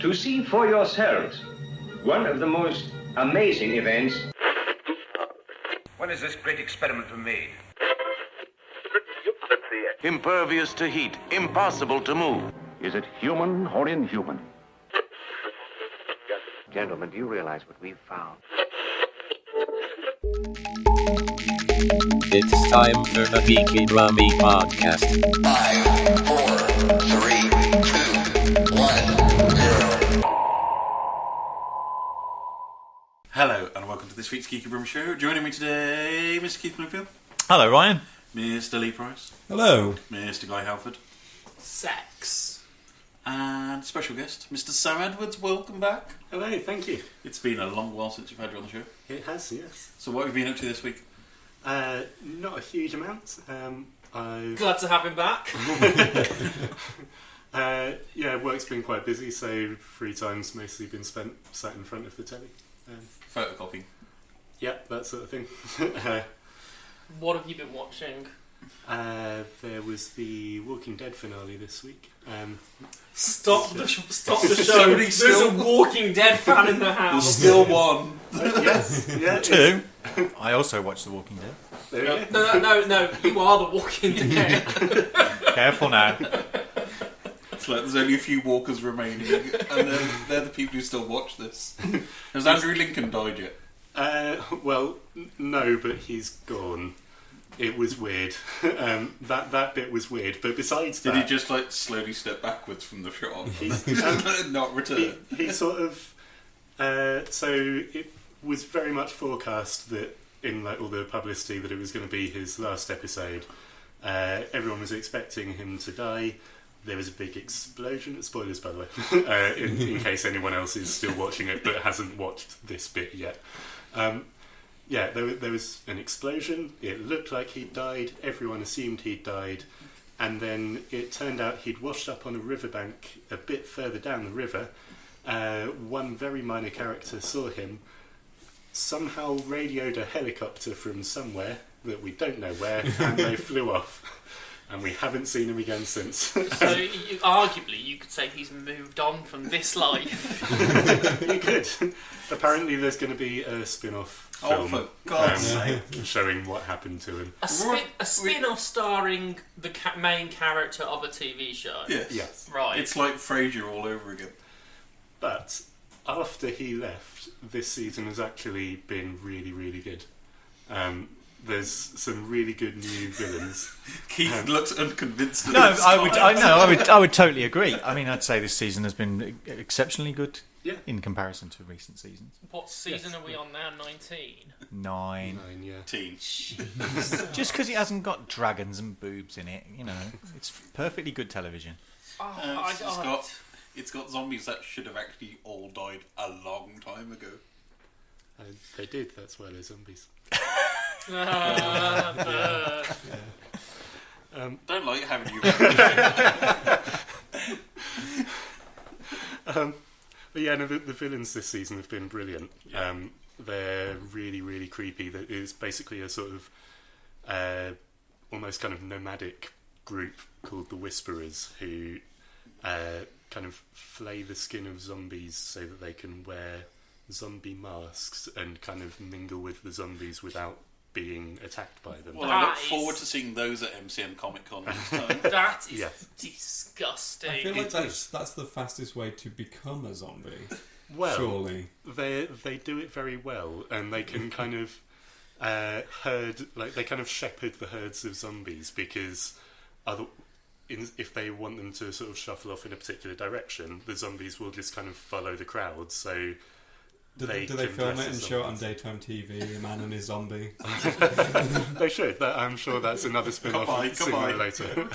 to see for yourselves one of the most amazing events. When is this great experiment made? Impervious to heat, impossible to move. Is it human or inhuman? Gentlemen, do you realize what we've found? It's time for the Geeky Brummie podcast. 5, 4, 3, 2, 1, 0. Hello, and welcome to this week's Geeky Brummie show. Joining me today, Mr. Keith Bloomfield. Hello, Ryan. Mr. Lee Price. Hello. Mr. Guy Halford. Sex. And special guest, Mr. Sam Edwards. Welcome back. Hello, thank you. It's been a long while since you've had you on the show. It has, yes. So what have you been up to this week? Not a huge amount. Glad to have him back. Work's been quite busy, so free time's mostly been spent sat in front of the telly. Photocopying. Yeah, that sort of thing. What have you been watching? There was the Walking Dead finale this week. Stop the show. There's a Walking Dead fan in the house. Still one. Yes. Yeah. Two. I also watched The Walking Dead. There you No. go. You are the Walking Dead. Careful now. It's like there's only a few walkers remaining, and they're the people who still watch this. Has Andrew Lincoln died yet? No, but he's gone. It was weird. That bit was weird. But besides that, did he just like slowly step backwards from the shot? Not return. He sort of. So it was very much forecast that in like all the publicity that it was going to be his last episode. Everyone was expecting him to die. There was a big explosion. Spoilers, by the way, in case anyone else is still watching it but hasn't watched this bit yet. There was an explosion. It looked like he'd died. Everyone assumed he'd died. And then it turned out he'd washed up on a riverbank a bit further down the river. One very minor character saw him, somehow radioed a helicopter from somewhere that we don't know where, and they flew off. And we haven't seen him again since. So, arguably, you could say he's moved on from this life. You could. Apparently, there's going to be a spin-off film for God's sake. Showing what happened to him. A spin-off starring the main character of a TV show. Yes. Right. It's like Frasier all over again. But after he left, this season has actually been really, really good. There's some really good new villains. Keith looks unconvinced. I would totally agree. I mean, I'd say this season has been exceptionally good in comparison to recent seasons. What season are we on now? 19? 9. 9, yeah. Teen. Just because it hasn't got dragons and boobs in it, it's perfectly good television. It's got zombies that should have actually all died a long time ago. They did. That's why they're zombies. Don't like having you. The villains this season have been brilliant. They're really, really creepy. It's basically a sort of almost kind of nomadic group called the Whisperers who kind of flay the skin of zombies so that they can wear zombie masks and kind of mingle with the zombies without being attacked by them. Well, I look forward to seeing those at MCM Comic Con next time. That is disgusting. I feel like that's the fastest way to become a zombie. Well, surely they do it very well, and they can kind of they kind of shepherd the herds of zombies because if they want them to sort of shuffle off in a particular direction, the zombies will just kind of follow the crowd. So. Do they film it and show it on daytime TV? A man and his zombie. They should. I'm sure that's another spin-off sooner or later.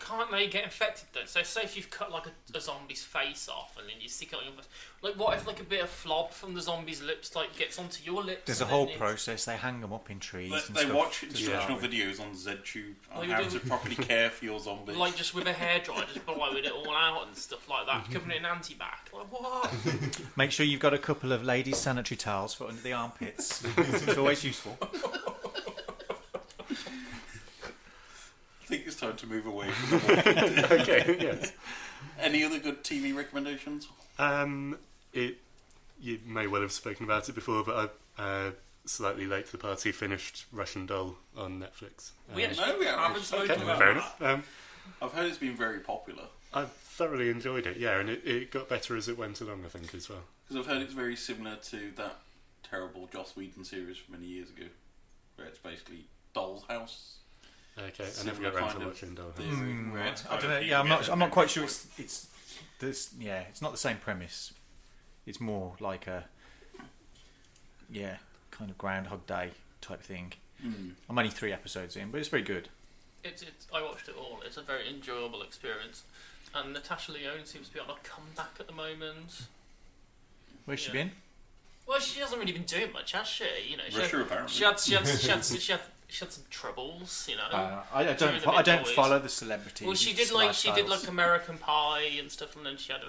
Can't they get infected though? So say if you've cut like a zombie's face off and then you stick it on your face. Like what if like a bit of flob from the zombie's lips like gets onto your lips? There's a whole process. They hang them up in trees. They watch instructional videos on ZTube on how to properly care for your zombies. Like just with a hairdryer, just blowing it all out and stuff like that. Covering it in antibac. Like what? Make sure you've got a couple of ladies' sanitary towels for under the armpits. It's always useful. I think it's time to move away from the Walking Dead. Okay, yes. Any other good TV recommendations? You may well have spoken about it before, but I slightly late to the party finished Russian Doll on Netflix. We actually haven't spoken about fair that. enough. I've heard it's been very popular. I thoroughly enjoyed it, yeah, and it got better as it went along, I think, as well. Because I've heard it's very similar to that terrible Joss Whedon series from many years ago, where it's basically Doll's House. Okay, I never got around to watching Doll House. I don't know. Yeah, I'm not quite sure. It's this. Yeah, it's not the same premise. It's more like a kind of Groundhog Day type thing. I'm only 3 episodes in, but it's very good. I watched it all. It's a very enjoyable experience. And Natasha Lyonne seems to be on a comeback at the moment. Where's she been? Well, she hasn't really been doing much, has she? You know, Russia, apparently. She had some troubles, you know. I don't follow the celebrities. Well, she did like American Pie and stuff, and then she had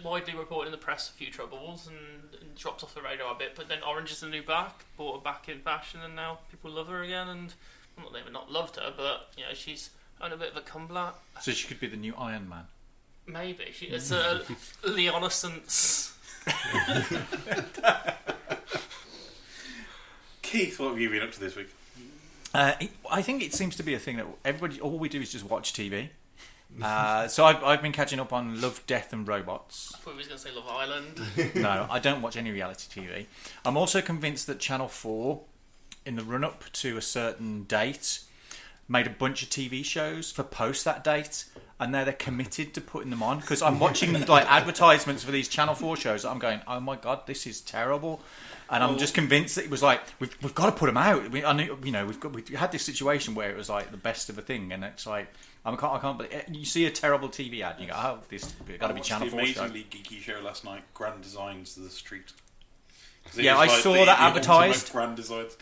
widely reported in the press a few troubles and dropped off the radar a bit. But then Orange Is the New Black brought her back in fashion, and now people love her again. And well, they've not loved her, but she's on a bit of a comeback. So she could be the new Iron Man. Maybe it's a Leonisance. Keith, what have you been up to this week? I think it seems to be a thing that everybody. All we do is just watch TV. So I've been catching up on Love, Death and Robots. I thought he was going to say Love Island. No, I don't watch any reality TV. I'm also convinced that Channel 4, in the run-up to a certain date, made a bunch of TV shows for post that date, and now they're committed to putting them on, because I'm watching like advertisements for these Channel 4 shows that I'm going, oh my god, this is terrible. And I'm just convinced that it was like we've got to put them out. We had this situation where it was like the best of a thing, and it's like I can't believe you see a terrible TV ad and you go, oh, this got to be Channel 4 show. The amazingly geeky show last night, Grand Designs to the Street. Yeah, I saw that advertised. Grand Designs.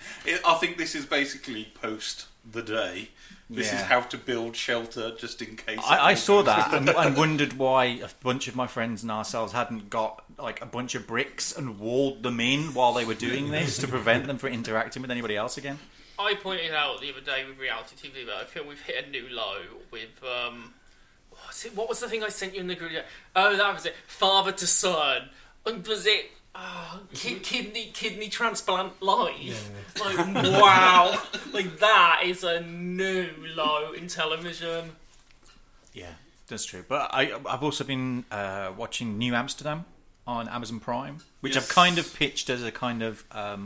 I think this is basically post the day. This is how to build shelter just in case. I saw that and wondered why a bunch of my friends and ourselves hadn't got like a bunch of bricks and walled them in while they were doing this to prevent them from interacting with anybody else again. I pointed out the other day with reality TV that I feel we've hit a new low with what was the thing I sent you in the group? Oh, that was it. Father to son. And was it kidney transplant live? Yeah. Like wow, like that is a new low in television. Yeah, that's true. But I've also been watching New Amsterdam on Amazon Prime, which I've kind of pitched as a kind of a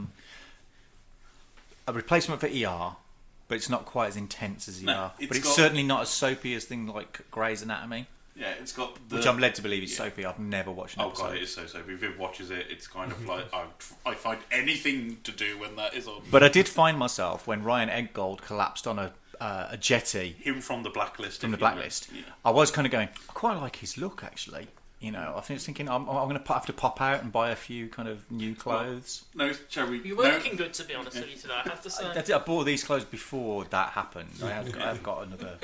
replacement for ER, but it's not quite as intense as ER. But it's certainly not as soapy as things like Grey's Anatomy. Yeah, it's got which I'm led to believe is soapy. I've never watched an episode. Oh god, it is so soapy. Viv watches it. It's kind of like I find anything to do when that is on. But I did find myself when Ryan Eggold collapsed on a jetty. Him from the Blacklist. From the Blacklist. Yeah. I was kind of going, I quite like his look actually. You know, I was thinking I'm going to have to pop out and buy a few kind of new clothes. Well, no, shall we? You were looking good, to be honest with you today, I have to say. I bought these clothes before that happened. I've got another.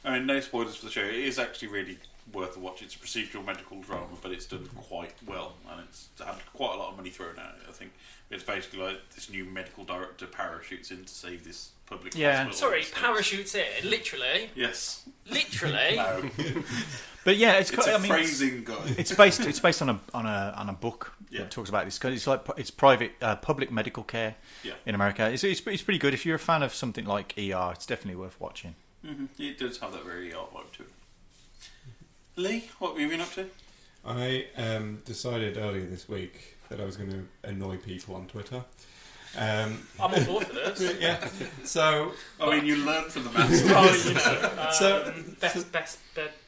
I mean, no spoilers for the show. It is actually really worth a watch. It's a procedural medical drama, but it's done quite well, and it's had quite a lot of money thrown at it. I think it's basically like this new medical director parachutes in to save this public hospital. Sorry, parachutes in, literally. Yes, literally. No. But yeah, it's phrasing guide. It's based on a book that talks about this. It's private public medical care in America. It's pretty good. If you're a fan of something like ER, it's definitely worth watching. Mm-hmm. It does have that very ER vibe to it. Lee, what have you been up to? I decided earlier this week that I was going to annoy people on Twitter. I'm on board for this. Yeah. So I mean, you learn from the master.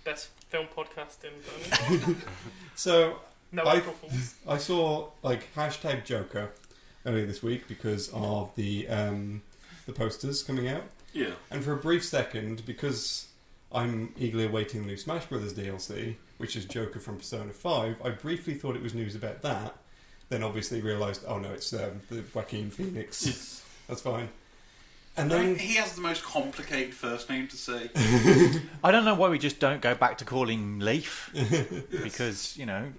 Best film podcasting. So no I saw like #Joker earlier this week because of the posters coming out. Yeah. And for a brief second, because I'm eagerly awaiting the new Smash Brothers DLC, which is Joker from Persona 5, I briefly thought it was news about that. Then obviously realised, oh no, it's the Joaquin Phoenix. Yes. That's fine. And then he has the most complicated first name to say. I don't know why we just don't go back to calling him Leaf, because you know.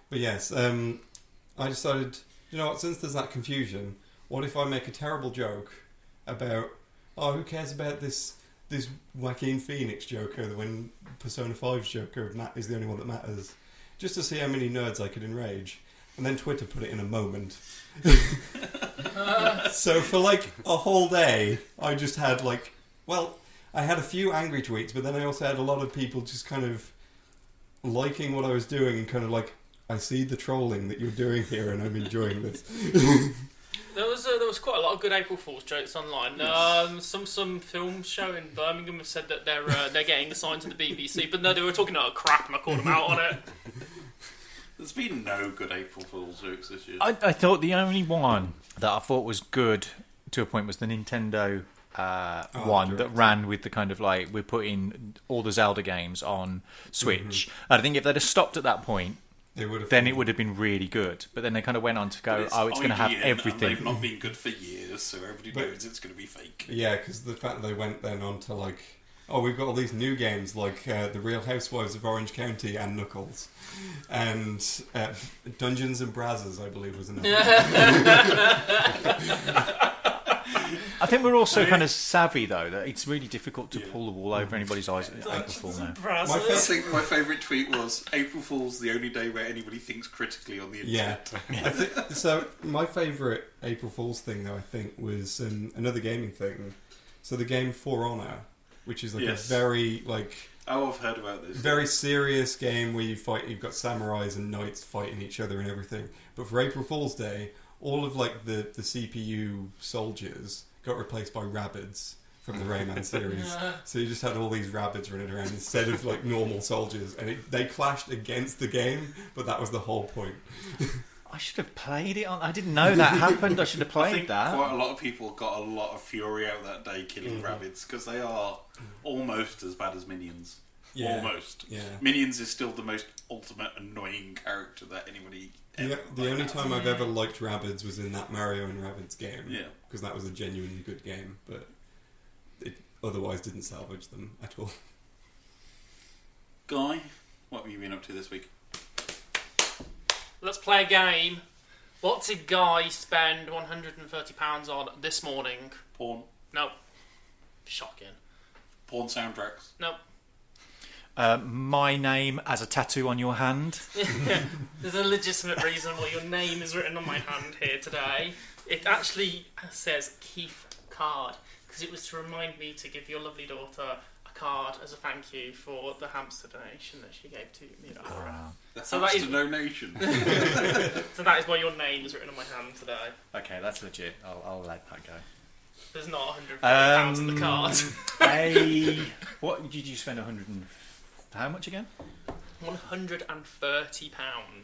But yes, I decided, you know what? Since there's that confusion, what if I make a terrible joke about, oh, who cares about this this Joaquin Phoenix Joker when Persona 5's Joker is the only one that matters. Just to see how many nerds I could enrage. And then Twitter put it in a moment. So for like a whole day, I just had like... Well, I had a few angry tweets, but then I also had a lot of people just kind of liking what I was doing and kind of like, I see the trolling that you're doing here and I'm enjoying this. There was quite a lot of good April Fool's jokes online. Yes. Some film show in Birmingham have said that they're getting assigned to the BBC, but no, they were talking about crap and I called them out on it. There's been no good April Fool's jokes this year. I thought the only one that I thought was good to a point was the Nintendo one that ran with the kind of like, we're putting all the Zelda games on Switch. Mm-hmm. And I think if they'd have stopped at that point, then it would have been really good. But then they kind of went on to go, it's going to have everything. They've not been good for years, so everybody knows it's going to be fake. Yeah, because the fact that they went then on to like, oh, we've got all these new games like The Real Housewives of Orange County and Knuckles. And Dungeons and Brazzers, I believe, was another. I think we're also kind of savvy, though, that it's really difficult to pull the wool over anybody's eyes at April Fool now. My favourite tweet was, April Fool's the only day where anybody thinks critically on the internet. Yeah. So my favourite April Fool's thing, though, I think, was another gaming thing. So the game For Honor, which is like a very, like... Oh, I've heard about this. Very serious game where you've got samurais and knights fighting each other and everything. But for April Fool's Day, all of like the CPU soldiers got replaced by rabbids from the Rayman series. So you just had all these rabbids running around instead of like normal soldiers, and they clashed against the game, but that was the whole point. I should have played it. I didn't know that happened. I should have played that. Quite a lot of people got a lot of fury out that day killing rabbids, because they are almost as bad as minions. Yeah. Almost. Yeah. Minions is still the most ultimate annoying character that anybody ever the only time I've ever liked rabbids was in that Mario and Rabbids game. Yeah. Because that was a genuinely good game, but it otherwise didn't salvage them at all. Guy, what have you been up to this week? Let's play a game. What did Guy spend £130 on this morning? Porn. Nope. Shocking. Porn soundtracks. Nope. My name as a tattoo on your hand. There's a legitimate reason why your name is written on my hand here today. It actually says Keith Card, because it was to remind me to give your lovely daughter a card as a thank you for the hamster donation that she gave to me. Wow. The hamster donation. So that is why your name is written on my hand today. Okay, that's legit. I'll let that go. There's not £130 in the card. What did you spend how much again? £130.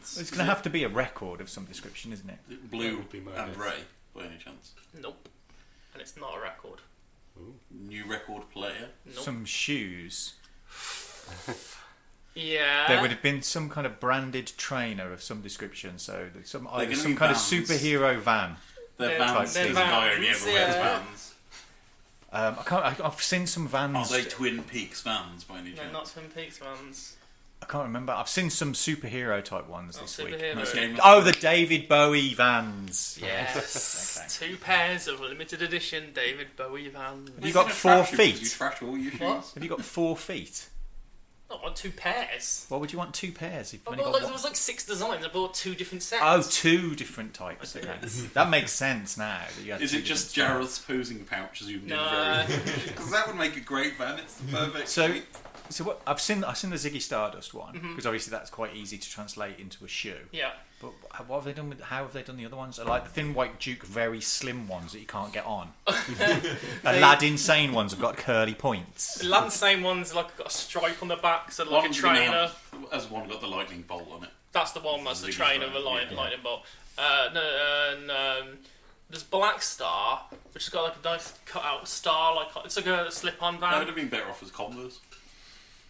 It's going to have to be a record of some description, isn't it? Blue and Ray, by any chance? Nope. And it's not a record. Ooh. New record player? Nope. Some shoes. Yeah. There would have been some kind of branded trainer of some description, so some kind vans. of superhero van. They're vans. There's a guy only ever wears vans. I've seen some vans. Are they Twin Peaks vans by any chance? No, not Twin Peaks vans. I can't remember. I've seen some superhero type ones this week. Oh, the David Bowie vans. Yes. Okay. 2 pairs of limited edition David Bowie vans. Have you got 4 feet? You trash all your shoes. What? Have you got 4 feet? I want 2 pairs. Why would you want 2 pairs? If there was like 6 designs. I bought 2 different sets. Oh, 2 different types. Okay. That makes sense now. Is it just Jareth's posing pouch zoomed in very? Because that would make a great van. It's the perfect. So what I've seen the Ziggy Stardust one, because obviously that's quite easy to translate into a shoe. Yeah. But what have they done how have they done the other ones? I like the Thin White Duke, very slim ones that you can't get on. Aladdin Sane ones have got curly points. Aladdin Sane ones like got a stripe on the back, so like a trainer. Has one got the lightning bolt on it? That's the one. That's the trainer with a lightning bolt. There's Black Star, which has got like a nice cut out star, it's like a slip-on van. That would have been better off as Converse.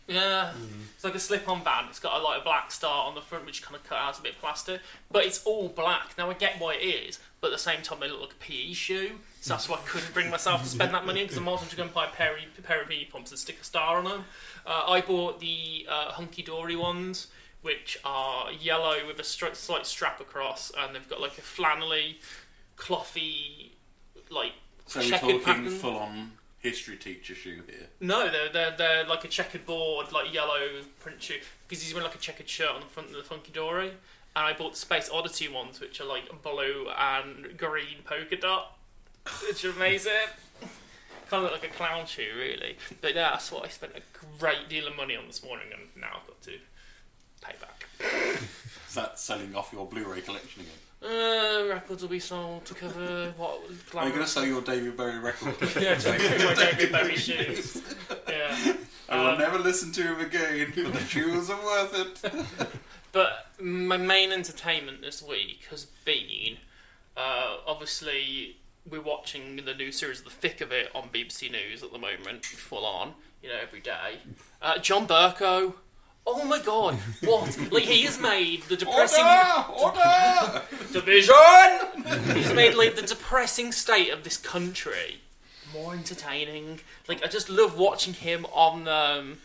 Yeah, It's like a slip-on band. It's got a black star on the front, which kind of cut out as a bit of plastic. But it's all black. Now I get why it is, but at the same time they look like a PE shoe. So that's why I couldn't bring myself to spend that money, because I might as well just go and buy a pair of PE pumps and stick a star on them. I bought the Hunky Dory ones, which are yellow with a slight strap across, and they've got like a flannelly, clothy, like so we're checkered talking pattern. full-on history teacher shoe here. No, they're like a checkered board, like yellow print shoe, because he's wearing like a checkered shirt on the front of the Funky Dory. And I bought the Space Oddity ones, which are like blue and green polka dot, which are amazing. Kind of look like a clown shoe, really. But yeah, that's what I spent a great deal of money on this morning, and now I've got to pay back. Is that selling off your Blu-ray collection again? Records will be sold to cover what? Are you going to sell your David Bowie record? Yeah, my David Bowie shoes. Yeah. I will never listen to him again, but the shoes are worth it. But my main entertainment this week has been, obviously, we're watching the new series The Thick of It on BBC News at the moment, full on, every day. John Bercow. Oh my god, what? Like, he has made the depressing... Order! Division! He's made, like, the depressing state of this country more entertaining. Like, I just love watching him on the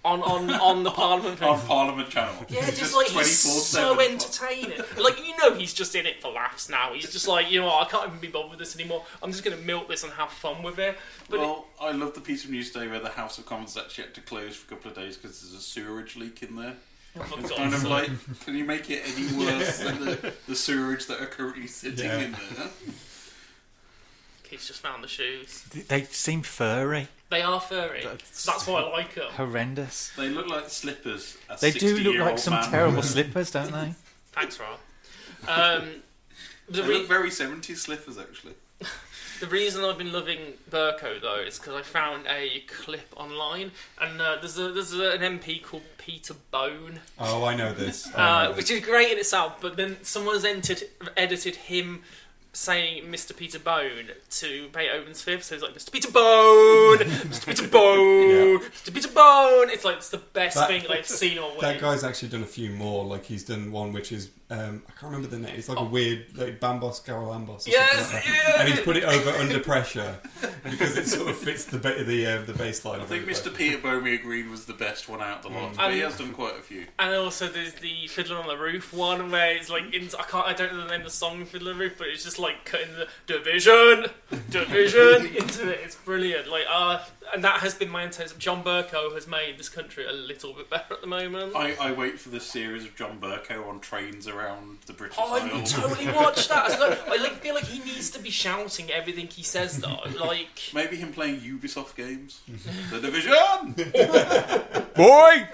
Parliament. On Parliament Channel. Yeah, just like, he's so entertaining. Like, he's just in it for laughs now. He's just like, I can't even be bothered with this anymore. I'm just going to milk this and have fun with it. But I love the piece of news today where the House of Commons actually had to close for a couple of days because there's a sewerage leak in there. It's kind of like, can you make it any worse than the sewerage that are currently sitting in there? Keith's just found the shoes. They seem furry. They are furry. That's why I like them. Horrendous. They look like slippers. They do look like some terrible slippers, don't they? Thanks, Rob. They look very 70s slippers, actually. The reason I've been loving Bercow, though, is because I found a clip online, and there's an MP called Peter Bone. Oh, I know this. Which is great in itself, but then someone's edited him saying Mr. Peter Bone to Beethoven's Fifth, so it's like, Mr. Peter Bone! Mr. Peter Bone! Yeah. Mr. Peter Bone! It's like, it's the best thing I've seen all week. That guy's actually done a few more. Like, he's done one which is, I can't remember the name. It's like a weird, like, Bambos Garalambos. Yes, like yeah! And he's put it over under pressure because it sort of fits the bass line. I think Mr. Peter Bone, we agreed, was the best one out of the lot, but he has done quite a few. And also there's the Fiddler on the Roof one where it's like, I don't know the name of the song Fiddler on the Roof, but it's just like cutting the division into it. It's brilliant. Like, and that has been my intention. John Bercow has made this country a little bit better at the moment. I wait for this series of John Bercow on trains around the British I Isles. would totally watch that. I feel like he needs to be shouting everything he says, though. Like, maybe him playing Ubisoft games. The Division! Boy!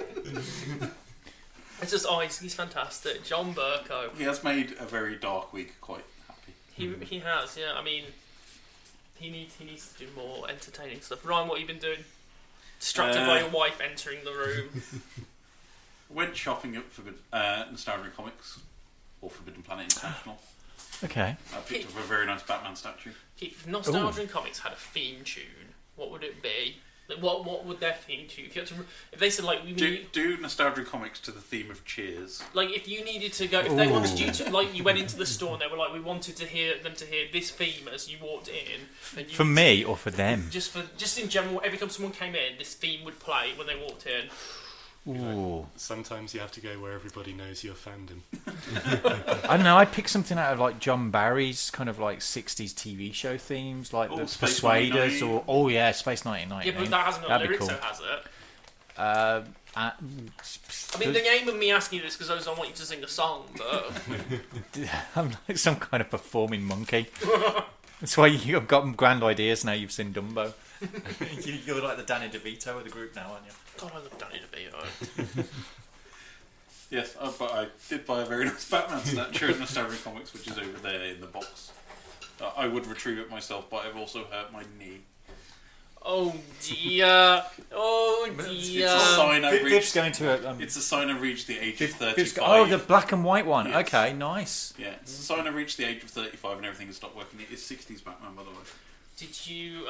It's just, he's fantastic. John Bercow. He has made a very dark week quite happy. He has, yeah. I mean, he needs to do more entertaining stuff. Ryan, what have you been doing? Distracted by your wife entering the room. Went shopping at Nostalgia Comics, or Forbidden Planet International. Okay. I picked up a very nice Batman statue. If Nostalgia Comics had a theme tune, what would it be? Like, what would their theme tune? If they said, like, we need... Do Nostalgia Comics to the theme of Cheers. Like, if you needed to go... If they wanted you to... Like, you went into the store and they were like, we wanted them to hear this theme as you walked in. And you for me or for them? Just in general, every time someone came in, this theme would play when they walked in. Ooh. Sometimes you have to go where everybody knows your fandom. I don't know, I'd pick something out of like John Barry's kind of like 60s TV show themes, like the Space Persuaders, or Space 1999. Yeah, but that hasn't got lyrics, so has it? I mean, the aim of me asking you this because I want you to sing a song, but... I'm like some kind of performing monkey. That's why you've got grand ideas now you've seen Dumbo. You're like the Danny DeVito of the group now, aren't you? God, I love Danny DeVito. Yes, but I did buy a very nice Batman statue in Nostalgia Comics, which is over there in the box. I would retrieve it myself, but I've also hurt my knee. Oh dear! Oh dear! It's a sign I've reached. It's a sign I've reached the age of 35. Oh, the black and white one. Yes. Okay, nice. Yeah, it's a sign I've reached the age of 35 and everything has stopped working. It is 60s Batman, by the way. Did you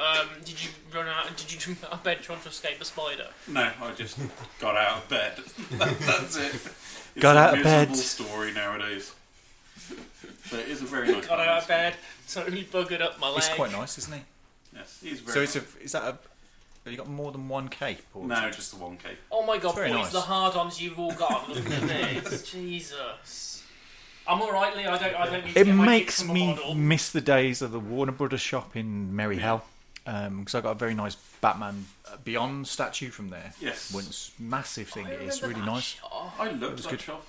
run out? Did you jump out of bed trying to escape a spider? No, I just got out of bed. That's it. It's got out of bed. It's a miserable story nowadays. But it is a very nice. Got out of bed. Totally buggered up my leg. He's quite nice, isn't he? Yes, he's very. So is that a? Have you got more than one cape? Or no, just the one cape. Oh my god, boys! Nice. The hard-ons you've all got. Look at this, Jesus. I'm alright, Lee. I don't need to It get my makes kicks from a me model. miss the days of the Warner Brothers shop in Merry Hell. because I got a very nice Batman Beyond statue from there. Yes. Once, massive thing. It is remember really that nice. shop. I loved that good. shop.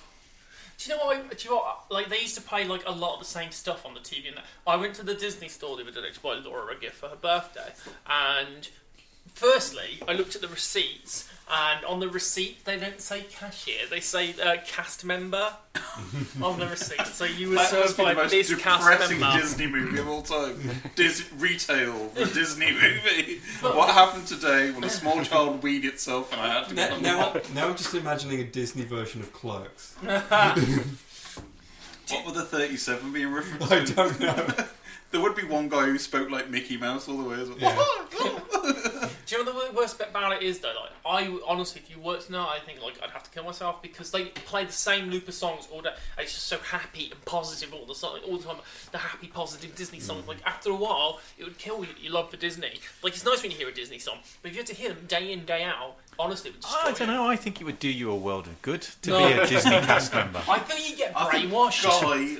Do you know what? Like they used to play like a lot of the same stuff on the TV. And I went to the Disney store the other day to buy Dora a gift for her birthday, and firstly, I looked at the receipts, and on the receipt they don't say cashier; they say cast member on the receipt. So you were That served must be the by most this cast depressing member. Disney movie of all time. Retail, the Disney movie. What happened today when a small child weed itself and I had to get on the Now I'm just imagining a Disney version of Clerks. What would the 37 being referenced to? I don't know. There would be one guy who spoke like Mickey Mouse all the way as well. Yeah. Do you know what the worst bit about it is though? Like, I honestly, if you worked now, I think like I'd have to kill myself because they play the same loop of songs all day. And it's just so happy and positive all the time. The happy, positive Disney songs. Like after a while, it would kill your love for Disney. Like it's nice when you hear a Disney song, but if you have to hear them day in day out, honestly, it would destroy I don't you. know. I think it would do you a world of good to be a Disney cast member. I think you get I think brainwashed. Guy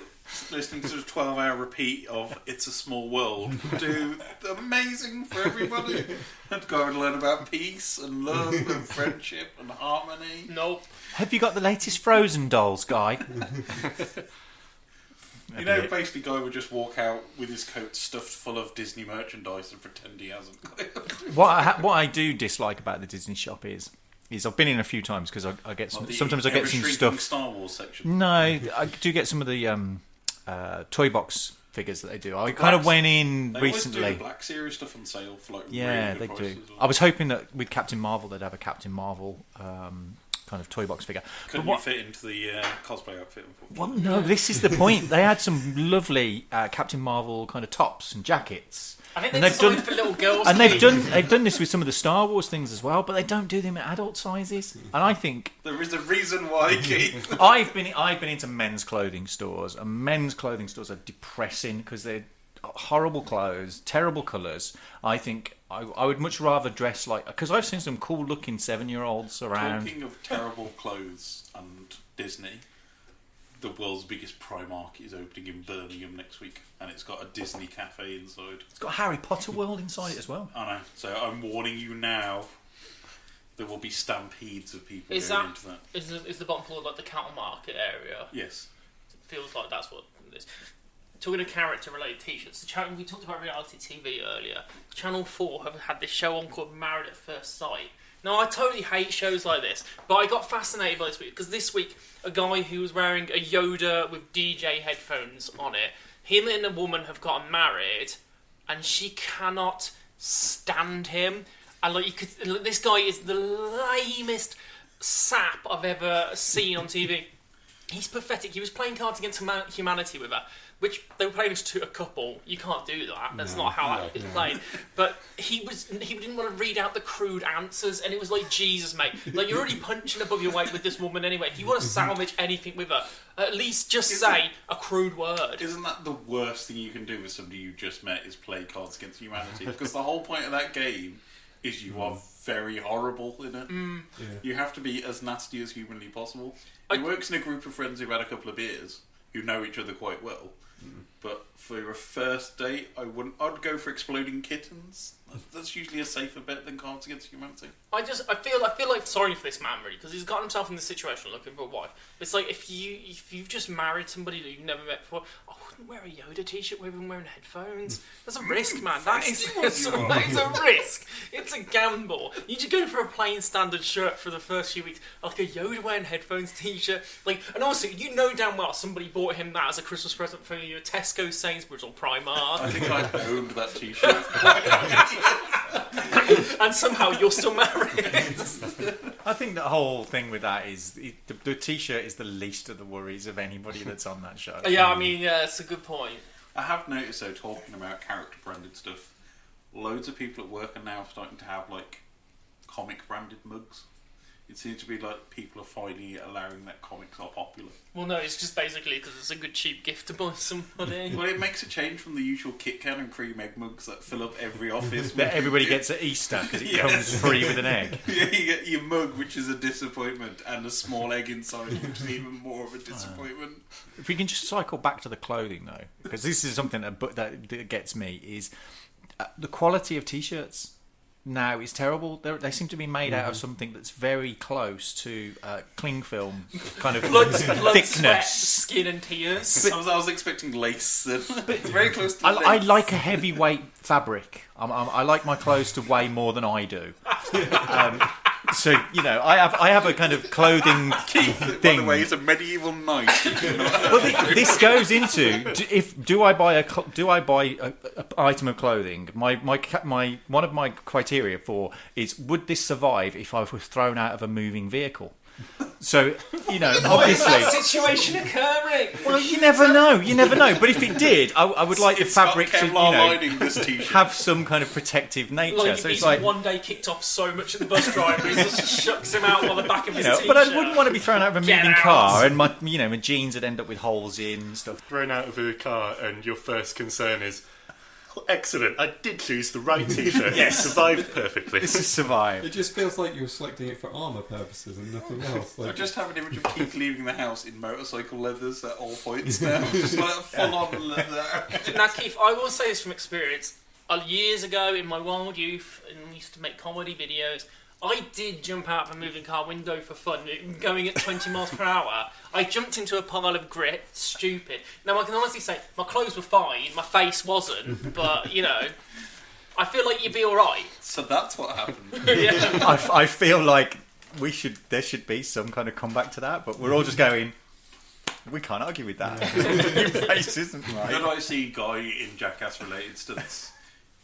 listening to a 12-hour repeat of It's a Small World would do amazing for everybody. And go and learn about peace and love and friendship and harmony. Nope. Have you got the latest Frozen dolls, Guy? You know, basically, Guy would just walk out with his coat stuffed full of Disney merchandise and pretend he hasn't got it. What I do dislike about the Disney shop is I've been in a few times because I get some. Sometimes I get some stuff. Star Wars section. No, I do get some of the toy box figures that they do. I kind of went in they recently. Always do the Black Series stuff on sale for like Yeah, really they good do. prices. I was hoping that with Captain Marvel they'd have a Captain Marvel kind of toy box figure. Couldn't you fit into the cosplay outfit? Well, no, this is the point. They had some lovely Captain Marvel kind of tops and jackets. I think And they're they've done- designed for little girls. And please. they've done this with some of the Star Wars things as well, but they don't do them at adult sizes. And I think There is a reason why, Keith. I've been into men's clothing stores, and men's clothing stores are depressing because they're horrible clothes, terrible colours. I think I would much rather dress like, because I've seen some cool looking 7-year-olds around. Talking of terrible clothes and Disney, the world's biggest Primark is opening in Birmingham next week, and it's got a Disney cafe inside. It's got a Harry Potter world inside it as well. I know. So I'm warning you now. There will be stampedes of people Is going that into that. is the bottom floor like the cattle market area? Yes. It feels like that's what it is. Talking of character-related T-shirts, we talked about reality TV earlier. Channel 4 have had this show on called Married at First Sight. Now, I totally hate shows like this, but I got fascinated by this week because this week, a guy who was wearing a Yoda with DJ headphones on it, him and a woman have gotten married, and she cannot stand him. And this guy is the lamest sap I've ever seen on TV. He's pathetic. He was playing Cards Against Humanity with her, which they were playing as a couple. You can't do that. That's not how that is played. But he didn't want to read out the crude answers, and it was like, Jesus, mate. Like, you're already punching above your weight with this woman anyway. If you want to salvage anything with her, at least just say a crude word. Isn't that the worst thing you can do with somebody you just met is play Cards Against Humanity? Because the whole point of that game is you are very horrible in it. Yeah. You have to be as nasty as humanly possible. He works in a group of friends who've had a couple of beers, who know each other quite well. But for a first date, I'd go for Exploding Kittens. That's usually a safer bet than Cards Against Humanity. I feel like sorry for this man really because he's got himself in this situation looking for a wife. It's like if you've just married somebody that you've never met before, I wouldn't wear a Yoda t-shirt with him wearing headphones. That's a risk, man. That is a risk. It's a gamble. You just go for a plain standard shirt for the first few weeks, like a Yoda wearing headphones t-shirt. And also, you know damn well somebody bought him that as a Christmas present for your Tesco, Sainsbury's, or Primark. I think I owned that t-shirt. And somehow you're still married. I think the whole thing with that is the t-shirt is the least of the worries of anybody that's on that show. Yeah, I mean, it's a good point. I have noticed, though, talking about character branded stuff, loads of people at work are now starting to have, like, comic branded mugs. It seems to be like people are finally allowing that comics are popular. Well, no, it's just basically because it's a good cheap gift to buy somebody. Well, it makes a change from the usual Kit Kat and cream egg mugs that fill up every office. That everybody gets at Easter because it comes free with an egg. Yeah, you get your mug, which is a disappointment, and a small egg inside, which is even more of a disappointment. If we can just cycle back to the clothing, though, because this is something that gets me, is the quality of t-shirts now is terrible. They seem to be made out of something that's very close to cling film kind of blood, sweat, thickness, skin and tears. I was expecting lace. But very close to lace. I like a heavyweight fabric. I like my clothes to weigh more than I do. So I have a kind of clothing Keith, thing. by the way, it's a medieval knight. Well, this goes into do I buy a item of clothing? My one of my criteria for is, would this survive if I was thrown out of a moving vehicle? So obviously, that situation occurring. Well, you never know. But if it did, I would like the fabric to have some kind of protective nature. Like, so he's it's like one day kicked off so much at the bus driver, he just shucks him out on the back of his t-shirt. But I wouldn't want to be thrown out of a moving car, and my jeans would end up with holes in and stuff. Thrown out of a car, and your first concern is, excellent, I did choose the right t-shirt. Yes. It survived perfectly. This has survived. It just feels like you're selecting it for armour purposes and nothing else. I just have an image of Keith leaving the house in motorcycle leathers at all points now. Just like full on leather. Now, Keith, I will say this from experience. Years ago, in my wild youth, and we used to make comedy videos, I did jump out of a moving car window for fun, going at 20 miles per hour. I jumped into a pile of grit, stupid. Now, I can honestly say, my clothes were fine, my face wasn't, but, I feel like you'd be alright. So that's what happened. Yeah. I feel like there should be some kind of comeback to that, but we're all just going, we can't argue with that. Your face isn't right. Could I see Guy in Jackass-related stunts?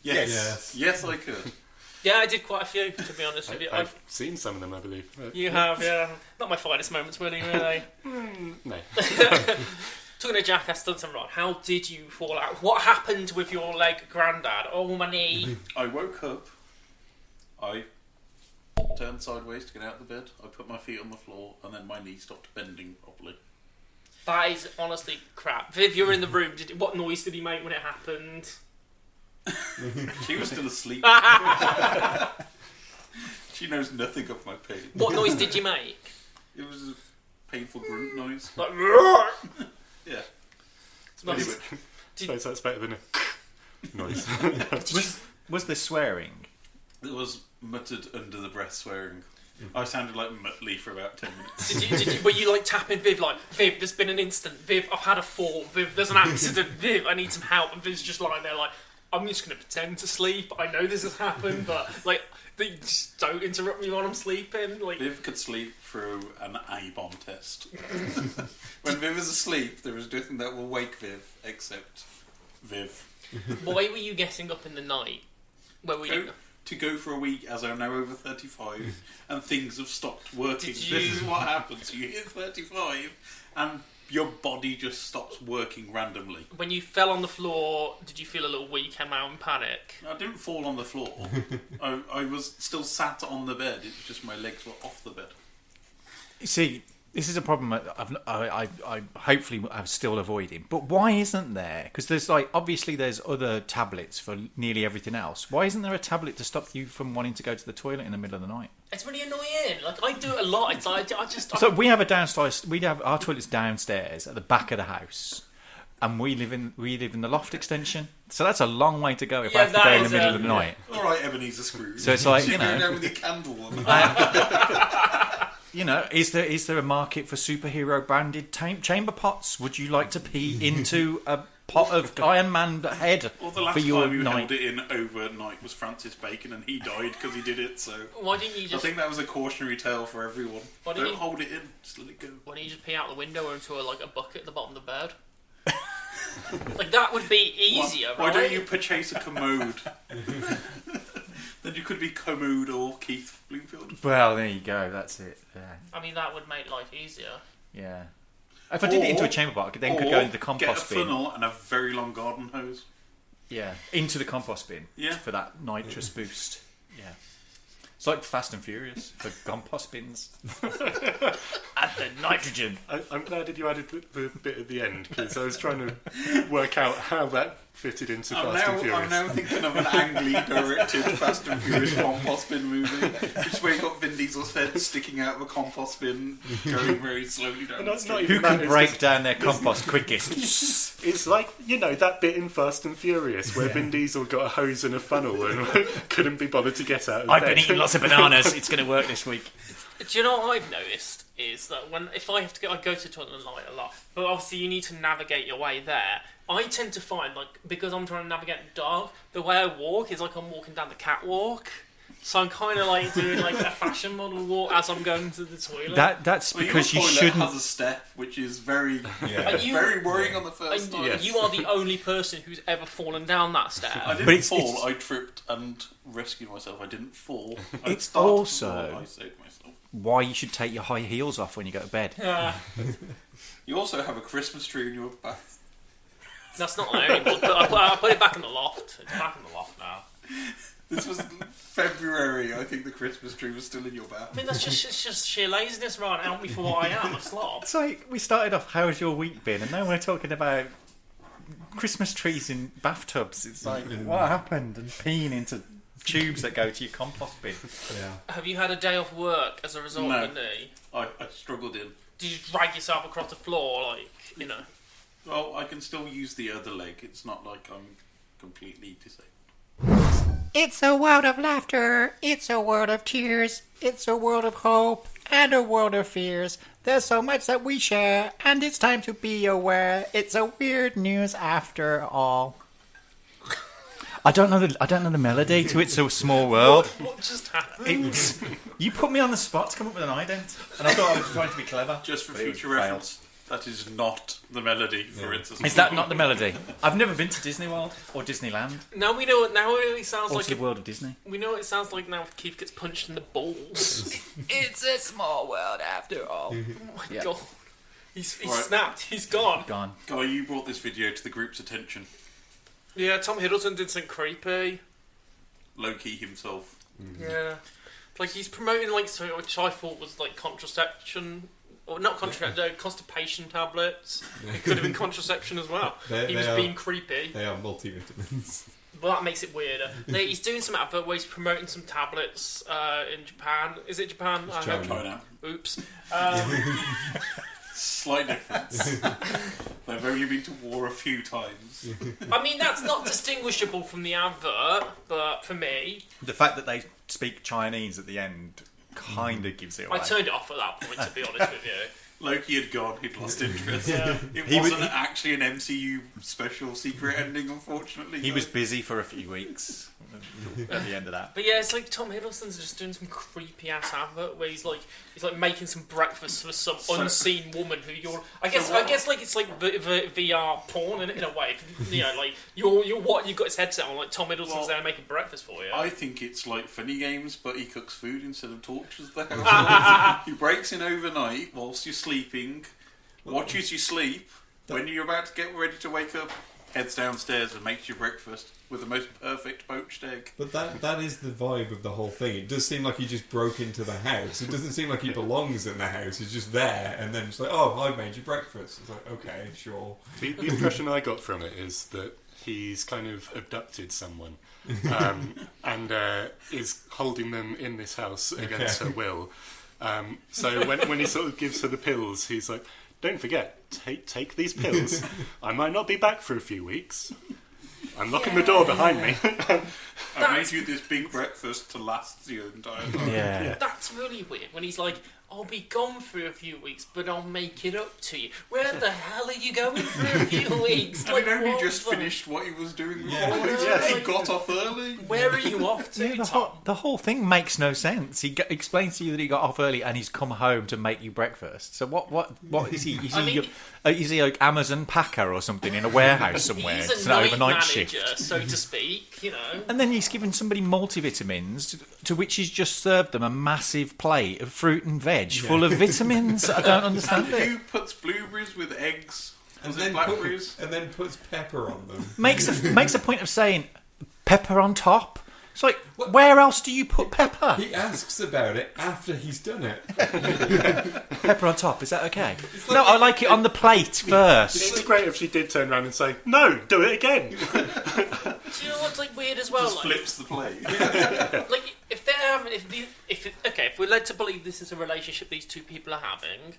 Yes, I could. Yeah, I did quite a few, to be honest with you. I've seen some of them, I believe. You have, yeah. Not my finest moments, really, were they? No. Talking to Jackass stunts and Rod, how did you fall out? What happened with your leg, Grandad? Oh, my knee. I woke up. I turned sideways to get out of the bed. I put my feet on the floor, and then my knee stopped bending properly. That is honestly crap. Viv, you were in the room. What noise did he make when it happened? She was still asleep. She knows nothing of my pain. What noise did you make? It was a painful grunt noise. Like, yeah. Anyway, I suppose that's better than a noise. Was there swearing? It was muttered under the breath swearing. I sounded like Muttley for about 10 minutes. Were you like tapping Viv, like, Viv, there's been an incident. Viv, I've had a fall. Viv, there's an accident. Viv, I need some help. And Viv's just lying there like, I'm just going to pretend to sleep. I know this has happened, but like, just don't interrupt me while I'm sleeping. Like, Viv could sleep through an A-bomb test. When Viv is asleep, there is nothing that will wake Viv except Viv. Why were you getting up in the night? Where were you? To go for a week, as I'm now over 35, and things have stopped working. This is what happens. You hit 35, and your body just stops working randomly. When you fell on the floor, did you feel a little weak and out in panic? I didn't fall on the floor. I was still sat on the bed. It was just my legs were off the bed. You see, this is a problem I hopefully I'm still avoiding. But why isn't there? Because there's obviously there's other tablets for nearly everything else. Why isn't there a tablet to stop you from wanting to go to the toilet in the middle of the night? It's really annoying. Like, I do it a lot. It's like, So we have our toilet's downstairs at the back of the house, and we live in the loft extension. So that's a long way to go if I have to go in the middle of the night. All right, Ebenezer Scrooge. So it's like, go down with your candle. Is there a market for superhero branded chamber pots? Would you like to pee into a pot of Iron Man head Well, the last for your time you night? held it in overnight was Francis Bacon, and he died because he did it. So why didn't you just? I think that was a cautionary tale for everyone. Don't hold it in, just let it go. Why don't you just pee out the window or into a bucket at the bottom of the bed? Like, that would be easier, Why right? don't you purchase a commode? Then you could be Commode or Keith Bloomfield. Well, there you go. That's it. Yeah. I mean, that would make life easier. Yeah. If I did it into a chamber pot, I could then go into the compost bin. Get a funnel and a very long garden hose. Yeah, into the compost bin. Yeah. For that nitrous boost. Yeah. It's like Fast and Furious for compost bins. Add the nitrogen. I'm glad that you added the bit at the end, because I was trying to work out how that fitted into Fast and Furious. I'm now thinking of an Ang Lee directed Fast and Furious compost bin movie, which is where you've got Vin Diesel's head sticking out of a compost bin, going very slowly down the street. Who can break down their compost quickest? It's like, that bit in Fast and Furious where Vin Diesel got a hose and a funnel and couldn't be bothered to get out of I've bed. been eating lots of bananas. It's going to work this week. Do you know what I've noticed is that if I have to go, I go to the toilet at night a lot, but obviously you need to navigate your way there. I tend to find, because I'm trying to navigate in the dark, the way I walk is like I'm walking down the catwalk. So I'm kind of like doing like a fashion model walk as I'm going to the toilet. That's because you your toilet shouldn't. has a step, which is very, very worrying on the first time. Yes. You are the only person who's ever fallen down that step. I didn't fall. I tripped and rescued myself. I didn't fall. It's also I saved myself. Why you should take your high heels off when you go to bed. You also have a Christmas tree in your bath. That's not my only one, but I put it back in the loft. It's back in the loft now. This was February. I think the Christmas tree was still in your bath. I mean, it's just sheer laziness, right? Help me for what I am, a slob. It's like we started off, how's your week been? And now we're talking about Christmas trees in bathtubs. It's like, what happened? And peeing into tubes that go to your compost bin. Yeah. Have you had a day off work as a result of the knee? I struggled in. Did you drag yourself across the floor, Well, I can still use the other leg. It's not like I'm completely disabled. It's a world of laughter, it's a world of tears, it's a world of hope, and a world of fears. There's so much that we share, and it's time to be aware. It's a weird news after all. I don't know the melody to It's a Small World. What just happened? You put me on the spot to come up with an ident, and I thought I was trying to be clever. Just for future reference, that is not the melody for It's a Small World. Is that not the melody? I've never been to Disney World or Disneyland. Now we know it. Now it really sounds or like to the world of Disney. We know what it sounds like now if Keith gets punched in the balls. It's a small world after all. Oh my god. He's Right. snapped. He's gone. Guy, you brought this video to the group's attention. Yeah, Tom Hiddleston did something creepy. Low-key himself. Yeah. Like, he's promoting, something which I thought was, contraception... Or not contraception, no, constipation tablets. It could have been contraception as well. He was being creepy. They are multivitamins. Well, that makes it weirder. He's doing some advert where he's promoting some tablets in Japan. Is it Japan? It's China. Oops. Slight difference. They've only been to war a few times. I mean, that's not distinguishable from the advert, but for me... The fact that they speak Chinese at the end kind of gives it away. I turned it off at that point, to be honest with you. Loki had gone, he'd lost interest. Yeah. It wasn't actually an MCU special secret ending, unfortunately. He was busy for a few weeks at the end of that. But yeah, it's like Tom Hiddleston's just doing some creepy ass advert where he's making some breakfast for some unseen woman who you're. I guess it's like VR porn in a way. You've got his headset on, like Tom Hiddleston's there making breakfast for you. I think it's like Funny Games, but he cooks food instead of tortures the house. He breaks in overnight whilst you're sleeping, watches you sleep. When you're about to get ready to wake up, heads downstairs and makes your breakfast with the most perfect poached egg. But that is the vibe of the whole thing. It does seem like he just broke into the house. It doesn't seem like he belongs in the house. He's just there, and then it's like, oh, I made you breakfast. It's like, okay, sure. The impression I got from it is that he's kind of abducted someone and is holding them in this house against her will. So when he sort of gives her the pills, he's like, don't forget, take these pills. I might not be back for a few weeks. I'm locking the door behind me. I made you this big breakfast to last the entire time. Yeah. That's really weird when he's like, I'll be gone for a few weeks, but I'll make it up to you. Where the hell are you going for a few weeks? He'd only just finished what he was doing before. He got off early. Where are you off to, Tom? The whole thing makes no sense. He explains to you that he got off early and he's come home to make you breakfast. So what is he? Is he like Amazon packer or something in a warehouse somewhere? He's it's a an night overnight manager, shift, so to speak. And then he's given somebody multivitamins, to which he's just served them a massive plate of fruit and veg full of vitamins. I don't understand it. Who puts blueberries with eggs? And then puts pepper on them. Makes a point of saying pepper on top. It's like, where else do you put pepper? He asks about it after he's done it. Pepper on top, is that okay? No, I like it on the plate first. It's great if she did turn around and say, no, do it again. Do you know what's weird as well? Just flips the plate. If we're led to believe this is a relationship these two people are having,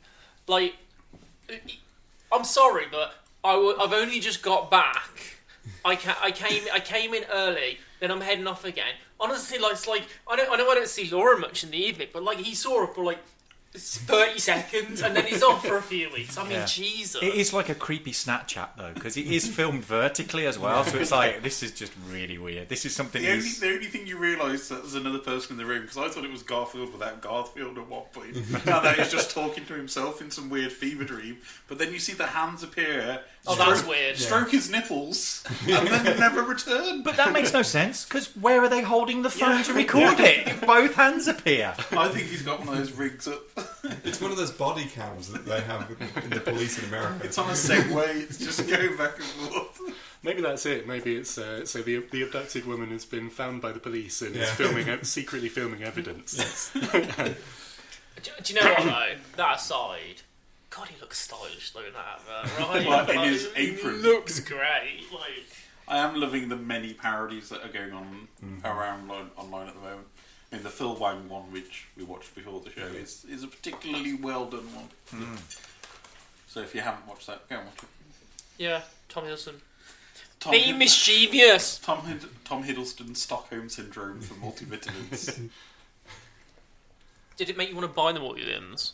I'm sorry, but I've only just got back. I came in early. Then I'm heading off again. Honestly, like it's like I know I don't see Laura much in the evening, but like he saw her for like 30 seconds, and then he's off for a few weeks. I mean, Jesus. It is like a creepy Snapchat, though, because it is filmed vertically as well, so it's like, this is just really weird. This is something... The only thing you realise that there's another person in the room, because I thought it was Garfield without Garfield at one point, and that he's just talking to himself in some weird fever dream, but then you see the hands appear... that's weird. Stroke his nipples, and then never return. But that makes no sense, because where are they holding the phone to record it if both hands appear? I think he's got one of those rigs up. It's one of those body cams that they have in the police in America. It's on a Segway, it's just going back and forth. Maybe that's it. Maybe it's so the abducted woman has been found by the police and is secretly filming evidence. Yes. Do you know what though? That aside, God, he looks stylish though in that advert, right? Like, in his apron. He looks great. Like, I am loving the many parodies that are going on around online at the moment. I mean, the Phil Wang one, which we watched before the show, is a particularly well done one. So if you haven't watched that, go and watch it. Yeah, Tom Hiddleston. Be mischievous! Tom Hiddleston Stockholm Syndrome for multivitamins. Did it make you want to buy the multivitamins?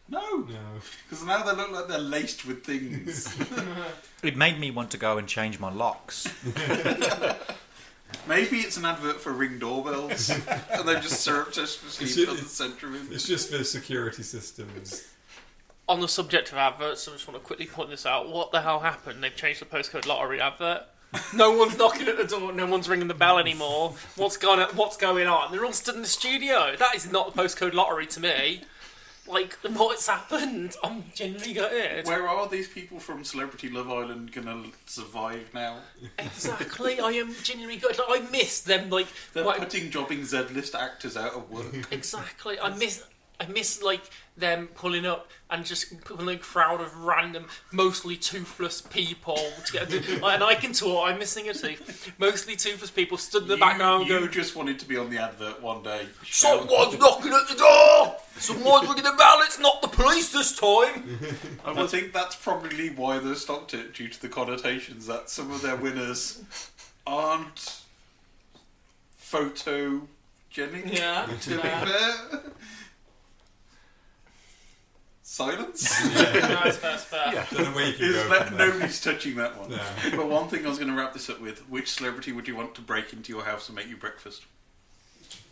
No. Because now they look like they're laced with things. It made me want to go and change my locks. Maybe it's an advert for Ring doorbells, and they've just surreptitiously put the centre of it. It's just for security systems. On the subject of adverts, I just want to quickly point this out. What the hell happened? They've changed the postcode lottery advert. No one's knocking at the door. No one's ringing the bell anymore. What's going on? They're all stood in the studio. That is not the postcode lottery to me. Like, what's happened? I'm genuinely gutted. Where are these people from Celebrity Love Island going to survive now? Exactly. I am genuinely gutted. I miss them, like... They're putting jobbing Z-list actors out of work. Exactly. I miss like them pulling up and just pulling a crowd of random, mostly toothless people together. And I can talk. I'm missing a tooth. Mostly toothless people stood in the background. You just wanted to be on the advert one day. Someone's knocking at the door. Someone's ringing the bell. It's not the police this time. I think that's probably why they stopped it, due to the connotations that some of their winners aren't photogenic. Yeah. To be fair. Silence? No, it's fair. Yeah. Don't know where you can go from there. Nobody's touching that one. No. But one thing I was going to wrap this up with: which celebrity would you want to break into your house and make you breakfast?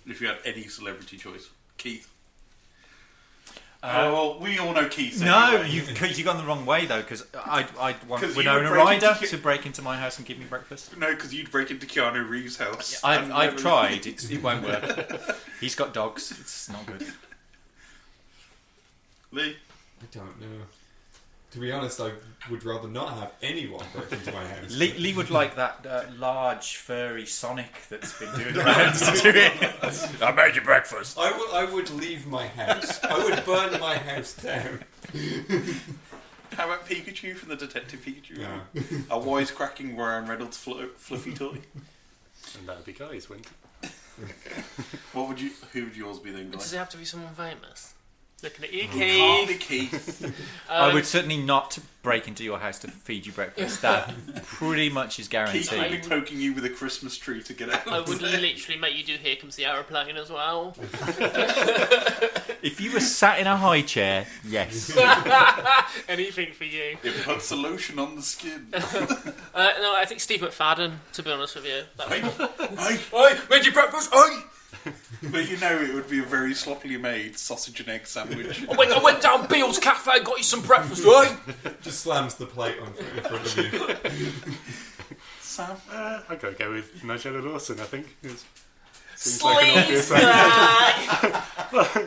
If you had any celebrity choice, Keith. Well, we all know Keith. No, anyway. you've gone the wrong way though. Because I'd want you Winona would break Ryder to break into my house and give me breakfast. No, because you'd break into Keanu Reeves' house. I've tried. It won't work. He's got dogs. It's not good. Lee? I don't know. To be honest, I would rather not have anyone break into my house. Lee would like that large furry Sonic that's been doing rounds to it. I made you breakfast. I would leave my house. I would burn my house down. How about Pikachu from the Detective Pikachu? Yeah. A wisecracking Ryan Reynolds fluffy toy. And that'd be Guy's, wouldn't it? Who would yours be then, Guy? Does it have to be someone famous? Looking at you, Keith. Can't be Keith. I would certainly not break into your house to feed you breakfast. That pretty much is guaranteed. Keith would be poking you with a Christmas tree to get out. I would literally make you do Here Comes the Aeroplane as well. If you were sat in a high chair, yes. Anything for you. It puts a lotion on the skin. No, I think Steve McFadden, to be honest with you. Hey, made you breakfast, hey! But you know it would be a very sloppily made sausage and egg sandwich. I went down Beale's Cafe, got you some breakfast, hey! Just slams the plate in front of you. Sam? I've got to go with Nigella Lawson, I think. Seems like an obvious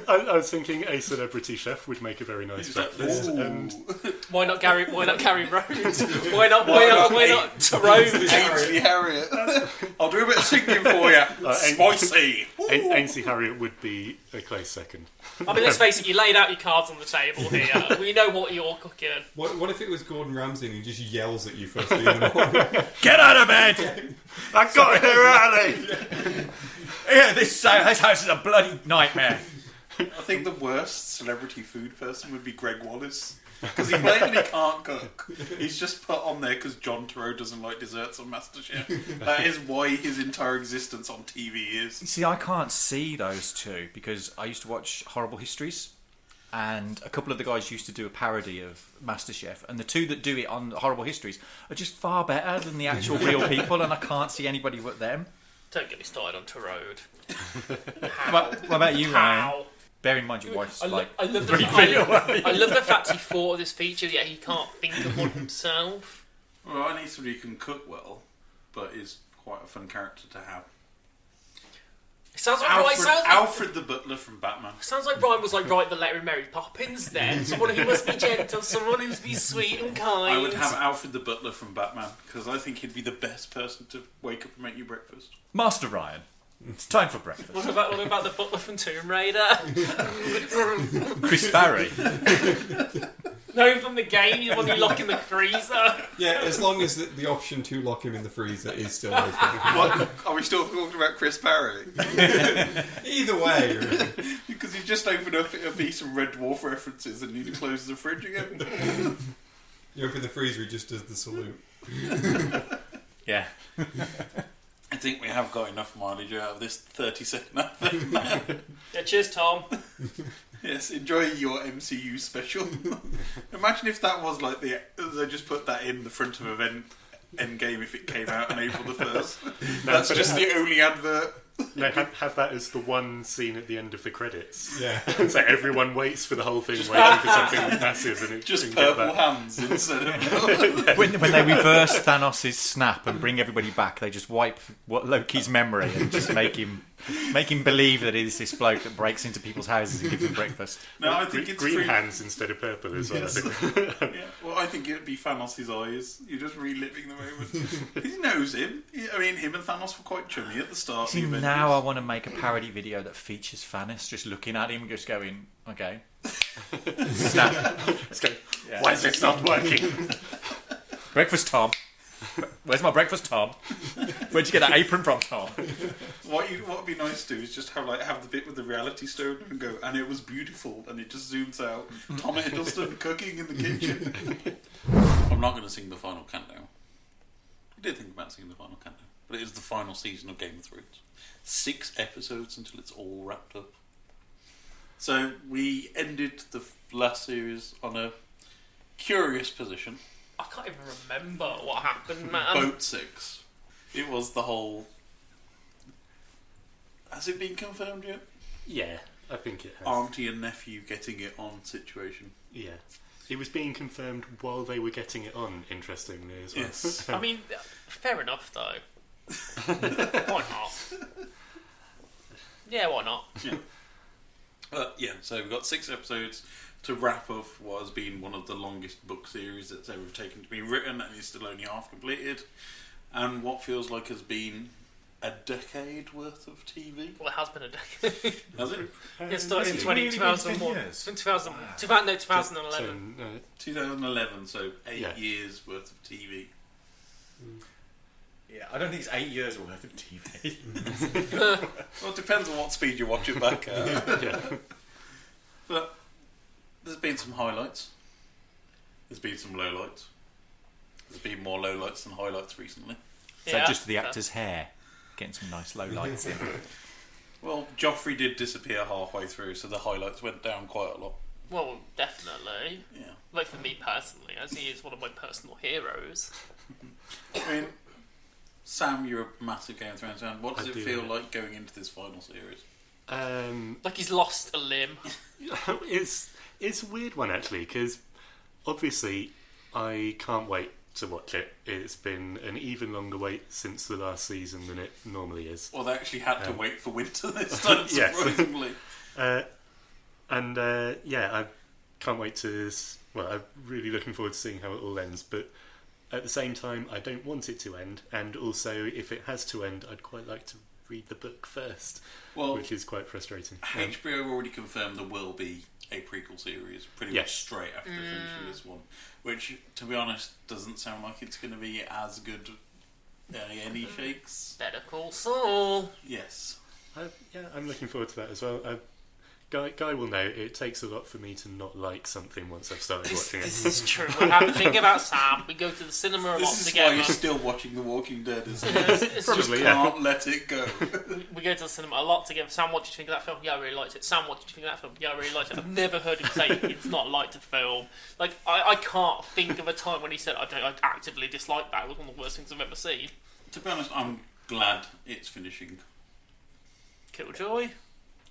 I was thinking a celebrity chef would make a very nice breakfast. And why not Gary Rhodes? Why not Tyrone? Ainsley Harriott. I'll do a bit of singing for you. Spicy. Ainsley Harriott would be a close second. I mean, let's face it, you laid out your cards on the table here. We know what you're cooking. What if it was Gordon Ramsay and he just yells at you first thing in the morning? Get out of bed! I got here early! Yeah, this house is a bloody nightmare. I think the worst celebrity food person would be Greg Wallace. Because he blatantly can't cook. He's just put on there because John Turturro doesn't like desserts on MasterChef. That is why his entire existence on TV is. See, I can't see those two because I used to watch Horrible Histories, and a couple of the guys used to do a parody of MasterChef, and the two that do it on Horrible Histories are just far better than the actual real people, and I can't see anybody but them. Don't get me started on Turode. What about you, Ryan? Bear in mind your wife's I love the 3 feet away. I love the fact he thought of this feature, yet he can't think of one himself. Well, I need somebody who can cook well, but is quite a fun character to have. It sounds like Alfred the butler from Batman. Sounds like Ryan was like, write the letter in Mary Poppins then. Someone who must be gentle, someone who must be sweet and kind. I would have Alfred the butler from Batman, because I think he'd be the best person to wake up and make you breakfast. Master Ryan. It's time for breakfast. What about the butler from Tomb Raider? Chris Barry. No, from the game, the one you lock in the freezer. Yeah, as long as the option to lock him in the freezer is still open. What? Are we still talking about Chris Barry? Either way. Because you just opened up a piece of Red Dwarf references and you close the fridge again. You open the freezer, he just does the salute. Yeah. I think we have got enough mileage out of this 30-second advert. Yeah, cheers, Tom. Yes, enjoy your MCU special. Imagine if that was like they just put that in the front of Endgame if it came out on April the 1st. That's just the only advert. No, have that as the one scene at the end of the credits. Yeah. So everyone waits for the whole thing, waiting for something massive, and it just purple hands instead of. Yeah. When they reverse Thanos' snap and bring everybody back, they just wipe Loki's memory and just make him believe that it is this bloke that breaks into people's houses and gives them breakfast. No, I think it's green hands instead of purple as well. Yes. Yeah. Well, I think it'd be Thanos' eyes. You're just reliving the moment. He knows him. I mean, him and Thanos were quite chummy at the start. See, now I want to make a parody video that features Thanos just looking at him, just going, "Okay, snap." Yeah. Why is this not working? Breakfast, Tom. Where's my breakfast, Tom? Where'd you get that apron from, Tom? What would be nice to do is just have the bit with the reality stone and go, and it was beautiful, and it just zooms out. Tom Hiddleston cooking in the kitchen. I'm not going to sing the final countdown. I did think about singing the final countdown, but it is the final season of Game of Thrones. 6 episodes until it's all wrapped up. So we ended the last series on a curious position. I can't even remember what happened, man. Boat 6. It was the whole... Has it been confirmed yet? Yeah, I think it has. Auntie and nephew getting it on situation. Yeah. It was being confirmed while they were getting it on, interestingly, as well. Yes. I mean, fair enough, though. Why not? Yeah, why not? Yeah. So we've got 6 episodes to wrap up what has been one of the longest book series that's ever taken to be written, and is still only half completed, and what feels like has been a decade worth of TV. Well, it has been a decade. Has it? It started in 2001. It's been 2011. 2011, so 8 years worth of TV. Yeah, I don't think it's 8 years worth of TV. Well, it depends on what speed you watch it back at. Yeah. But there's been some highlights. There's been some lowlights. There's been more lowlights than highlights recently. So just the actor's hair, getting some nice lowlights in. Well, Joffrey did disappear halfway through, so the highlights went down quite a lot. Well, definitely. Yeah. Like for me personally, as he is one of my personal heroes. I mean, Sam, you're a massive Game of Thrones fan. What does it feel like going into this final series? Like he's lost a limb. It's a weird one, actually, because obviously I can't wait to watch it. It's been an even longer wait since the last season than it normally is. Well, they actually had to wait for winter this time, surprisingly. I can't wait to... Well, I'm really looking forward to seeing how it all ends, but at the same time, I don't want it to end, and also, if it has to end, I'd quite like to read the book first, which is quite frustrating. HBO already confirmed there will be a prequel series pretty much straight after finishing this one, which, to be honest, doesn't sound like it's going to be as good any shakes. Better Call Saul. Yes. I'm looking forward to that as well. Guy will know it takes a lot for me to not like something once I've started watching it. This is true. We have to think about Sam. We go to the cinema a lot This is together. why you're still watching The Walking Dead, isn't it? It's Probably, just can't let it go. We go to the cinema a lot together. Sam, what did you think of that film? Yeah, I really liked it. Sam, what did you think of that film? Yeah, I really liked it. I've never heard him say it's not liked a film. Like, I can't think of a time when he said, I actively dislike that. It was one of the worst things I've ever seen. To be honest, I'm glad it's finishing. Killjoy?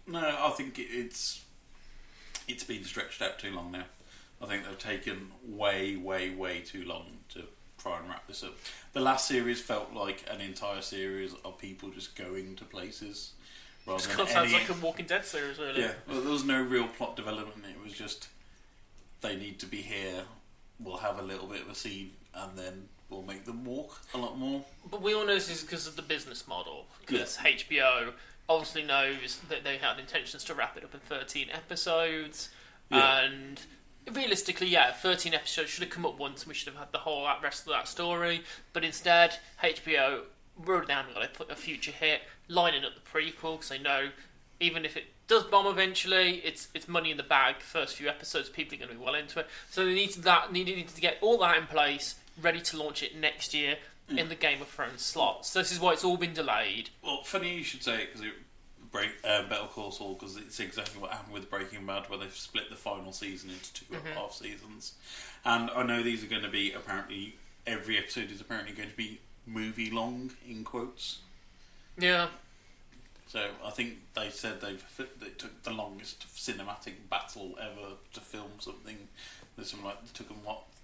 No, I think it's been stretched out too long now. I think they've taken way too long to try and wrap this up. The last series felt like an entire series of people just going to places. Rather than Sounds like a Walking Dead series, really. Yeah, well, there was no real plot development. It was just, they need to be here, we'll have a little bit of a scene, and then we'll make them walk a lot more. But we all know this is because of the business model. Because HBO obviously knows that they had intentions to wrap it up in 13 episodes. Yeah. And realistically, 13 episodes should have come up once and we should have had the whole rest of that story. But instead, HBO wrote down got to put a future hit, lining up the prequel, because they know even if it does bomb eventually, it's money in the bag. First few episodes, people are going to be well into it. So they needed to get all that in place, ready to launch it next year in the Game of Thrones slot. So this is why it's all been delayed. Well, funny you should say it, because Better Call Saul, because it's exactly what happened with Breaking Bad, where they've split the final season into 2.5 seasons. And I know these are going to be, apparently, every episode is apparently going to be movie long, in quotes. Yeah. So I think they said they took the longest cinematic battle ever to film something. There's something like, it took them,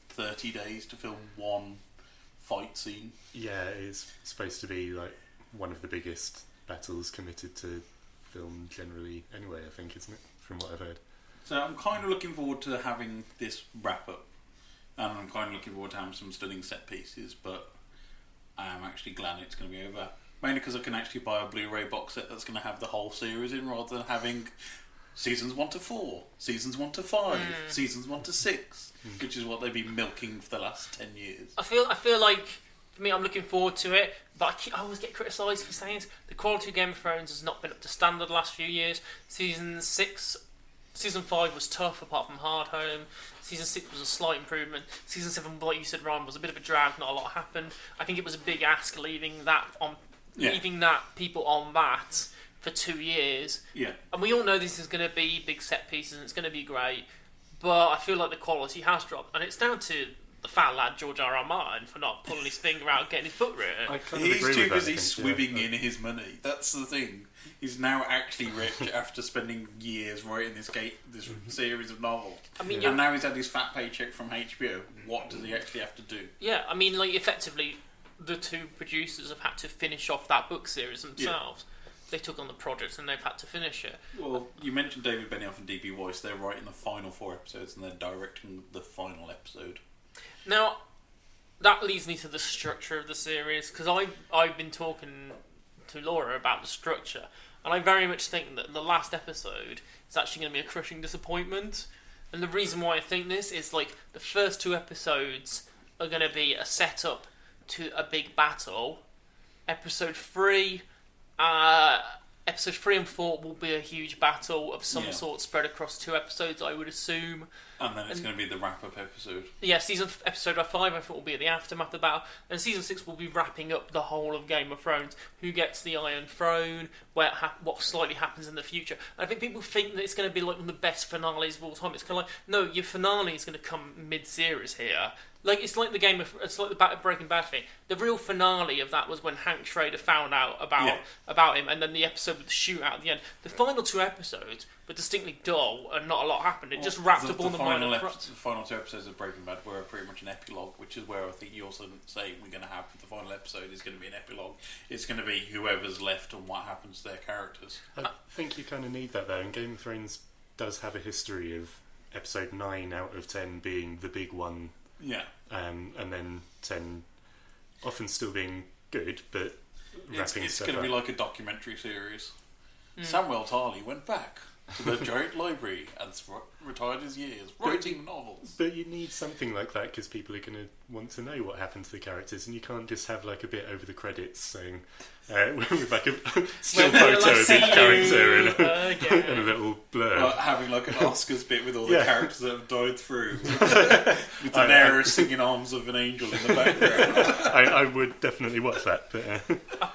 30 days to film one fight scene. Yeah, it's supposed to be like one of the biggest battles committed to film generally anyway, I think, isn't it? From what I've heard. So I'm kind of looking forward to having this wrap up. And I'm kind of looking forward to having some stunning set pieces, but I am actually glad it's going to be over. Mainly because I can actually buy a Blu-ray box set that's going to have the whole series in, rather than having seasons 1 to 4, seasons 1 to 5, seasons 1 to 6, which is what they've been milking for the last 10 years. I feel like, for me, I'm looking forward to it, but I always get criticised for saying the quality of Game of Thrones has not been up to standard the last few years. Season 5 was tough, apart from Hard Home. Season 6 was a slight improvement. Season 7, like you said, Ryan, was a bit of a drag. Not a lot happened. I think it was a big ask leaving that people on that for 2 years. Yeah. And we all know this is going to be big set pieces and it's going to be great, but I feel like the quality has dropped, and it's down to the fat lad George R.R. Martin for not pulling his finger out and getting his book written. He's too busy swimming in his money. That's the thing. He's now actually rich after spending years writing this series of novels. I mean, and now he's had his fat paycheck from HBO. What does he actually have to do? Yeah, I mean, like, effectively, the two producers have had to finish off that book series themselves. Yeah. They took on the project and they've had to finish it. Well, you mentioned David Benioff and D.B. Weiss. They're writing the final 4 episodes and they're directing the final episode. Now, that leads me to the structure of the series, because I've been talking to Laura about the structure, and I very much think that the last episode is actually going to be a crushing disappointment. And the reason why I think this is, like, the first 2 episodes are going to be a setup to a big battle. Episode 3 and 4 will be a huge battle of some sort spread across 2 episodes, I would assume. And then it's going to be the wrap-up episode. Yeah, episode 5 I think will be the aftermath of the battle, and season 6 will be wrapping up the whole of Game of Thrones. Who gets the Iron Throne? What slightly happens in the future? And I think people think that it's going to be like one of the best finales of all time. It's kind of like, no, your finale is going to come mid-series here. Like, it's like the Breaking Bad thing. The real finale of that was when Hank Schrader found out about him, and then the episode with the shootout at the end. The final 2 episodes were distinctly dull, and not a lot happened. It just wrapped up all the minor fronts. The final 2 episodes of Breaking Bad were pretty much an epilogue, which is where I think you also say we're going to have the final episode is going to be an epilogue. It's going to be whoever's left and what happens to their characters. I think you kind of need that, though, and Game of Thrones does have a history of episode 9 out of 10 being the big one. Yeah. And then 10 often still being good, but wrapping it's stuff going to up. be like a documentary series. Samuel Tarly went back to the giant library and retired his years writing novels. But you need something like that because people are going to want to know what happened to the characters, and you can't just have like a bit over the credits saying with like a still photo of each character and a little blur. Like having like an Oscars bit with all the characters that have died through, with Daenerys singing "Arms of an Angel" in the background. I would definitely watch that. But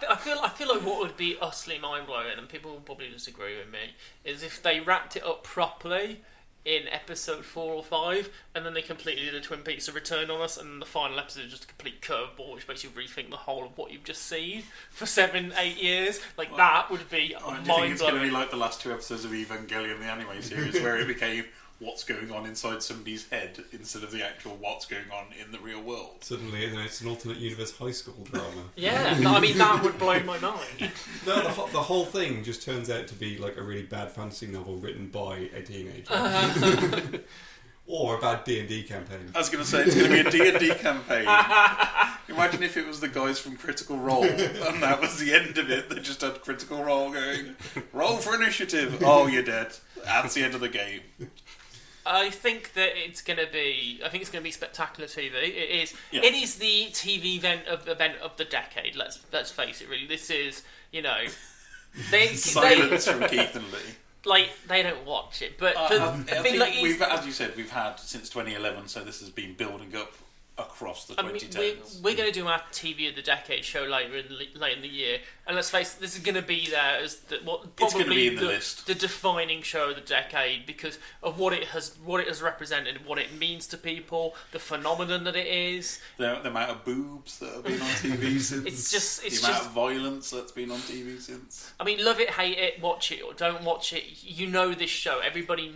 I feel like what would be utterly mind blowing, and people will probably disagree with me, is if they wrapped it up properly in episode 4 or 5, and then they completely did a Twin Peaks: A Return on us, and then the final episode is just a complete curveball, which makes you rethink the whole of what you've just seen for 7-8 years. Like that would be mind blowing. It's going to be like the last 2 episodes of Evangelion, the anime series, where it became what's going on inside somebody's head instead of the actual what's going on in the real world. Suddenly, it's an alternate universe high school drama. Yeah, I mean that would blow my mind. No, the whole thing just turns out to be like a really bad fantasy novel written by a teenager. Or a bad D&D campaign. I was going to say, it's going to be a D&D campaign. Imagine if it was the guys from Critical Role, and that was the end of it. They just had Critical Role going, roll for initiative. Oh, you're dead. That's the end of the game. I think that it's going to be spectacular TV. It is. Yeah. It is the TV event of the decade. Let's face it. Really, this is Silence from Keith and Lee. Like they don't watch it, but I think we've, as you said, we've had since 2011. So this has been building up across the 2010s. We're going to do our TV of the decade show later in the year, and let's face it, this is going to be there as probably the defining show of the decade because of what it has represented, what it means to people, the phenomenon that it is, the amount of boobs that have been on TV since, the amount of violence that's been on TV since. I mean, love it, hate it, watch it or don't watch it. You know this show. Everybody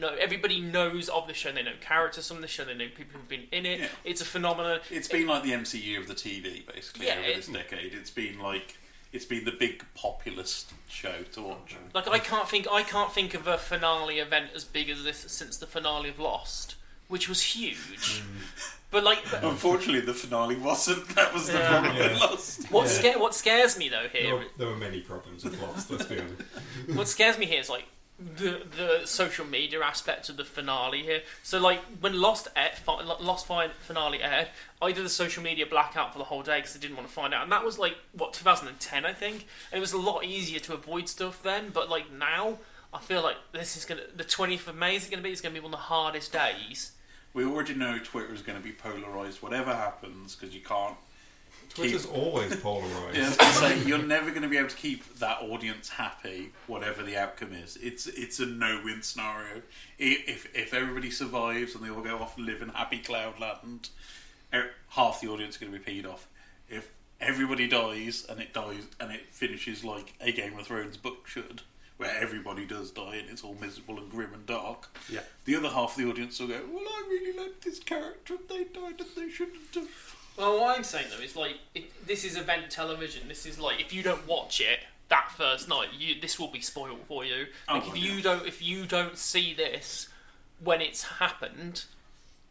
knows of the show. They know characters from the show. They know people who've been in it. Yeah. It's a phenomenon. It's been like the MCU of the TV, basically, over this decade. It's been the big populist show to watch. Like I can't think of a finale event as big as this since the finale of Lost, which was huge. But unfortunately, the finale wasn't. That was the problem with Lost. What scares me though here? There were many problems with Lost. Let's be honest. What scares me here is like the social media aspect of the finale here. So like when Lost finale aired, I did a social media blackout for the whole day because I didn't want to find out, and that was like 2010 I think, and it was a lot easier to avoid stuff then. But like now, I feel like the 20th of May is going to be one of the hardest days. We already know Twitter is going to be polarised, whatever happens, because you can't. Twitter's always polarised. Yeah, I was going to say, you're never going to be able to keep that audience happy, whatever the outcome is. It's a no-win scenario. If everybody survives and they all go off and live in happy cloudland, half the audience is going to be peed off. If everybody dies and it finishes like a Game of Thrones book should, where everybody does die and it's all miserable and grim and dark, the other half of the audience will go, well, I really liked this character and they died and they shouldn't have. Well, what I'm saying though is like this is event television. This is like if you don't watch it that first night, this will be spoiled for you. Like if you don't see this when it's happened,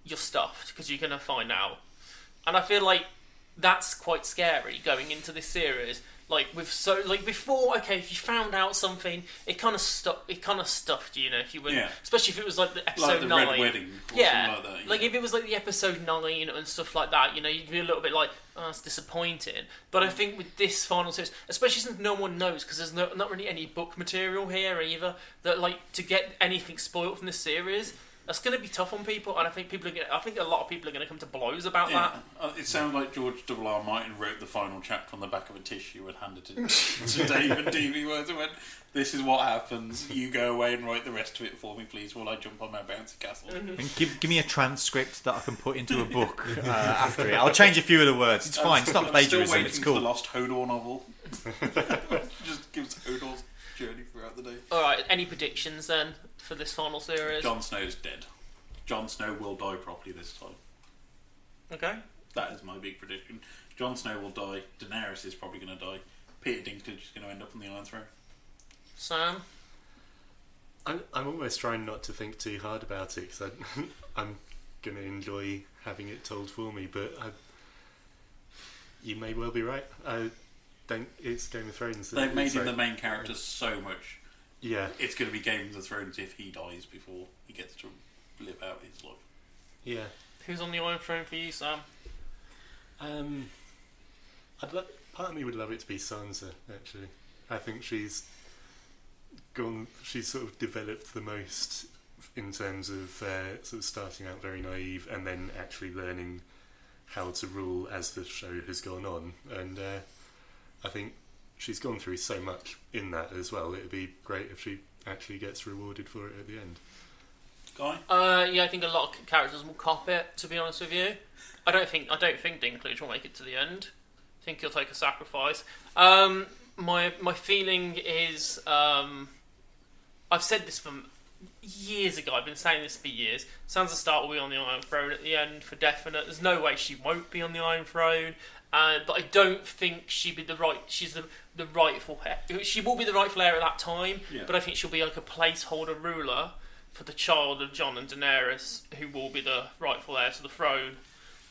you're stuffed because you're gonna find out. And I feel like that's quite scary going into this series. Like before, okay, if you found out something, it kind of stuffed you, if you wouldn't, especially if it was like the episode 9, Red Wedding, or something like that. Like if it was like the episode 9 and stuff like that, you'd be a little bit like, oh, it's disappointing. But I think with this final series, especially since no one knows, because there's not really any book material here either, that like to get anything spoiled from this series. That's going to be tough on people, and I think a lot of people are going to come to blows about that. It sounds like George R.R. Martin wrote the final chapter on the back of a tissue and handed it to Dave and Davey Words and went, "This is what happens. You go away and write the rest of it for me, please, while I jump on my bouncy castle." And give me a transcript that I can put into a book after it. I'll change a few of the words. It's fine. It's not plagiarism. It's cool. For the Lost Hodor novel. Just gives Hodor's journey throughout the day. All right. Any predictions then for this final series? Jon Snow's dead. Jon Snow will die properly this time. Okay. That is my big prediction. Jon Snow will die. Daenerys is probably going to die. Peter Dinklage is going to end up on the Iron Throne. Sam? I'm almost trying not to think too hard about it because I'm going to enjoy having it told for me, but you may well be right. It's Game of Thrones. They've made him the main character so much Yeah. It's going to be Game of the Thrones if he dies before he gets to live out his life. Yeah. Who's on the Iron Throne for you, Sam? Part of me would love it to be Sansa, actually. I think she's sort of developed the most in terms of sort of starting out very naive and then actually learning how to rule as the show has gone on. And I think she's gone through so much in that as well. It'd be great if she actually gets rewarded for it at the end. Guy? Yeah, I think a lot of characters will cop it, to be honest with you. I don't think Dinklage will make it to the end. I think he'll take a sacrifice. My feeling is, I've said this from years ago. I've been saying this for years. Sansa Stark will be on the Iron Throne at the end for definite. There's no way she won't be on the Iron Throne. But I don't think she's the rightful heir. She will be the rightful heir at that time. Yeah. But I think she'll be like a placeholder ruler for the child of Jon and Daenerys, who will be the rightful heir to the throne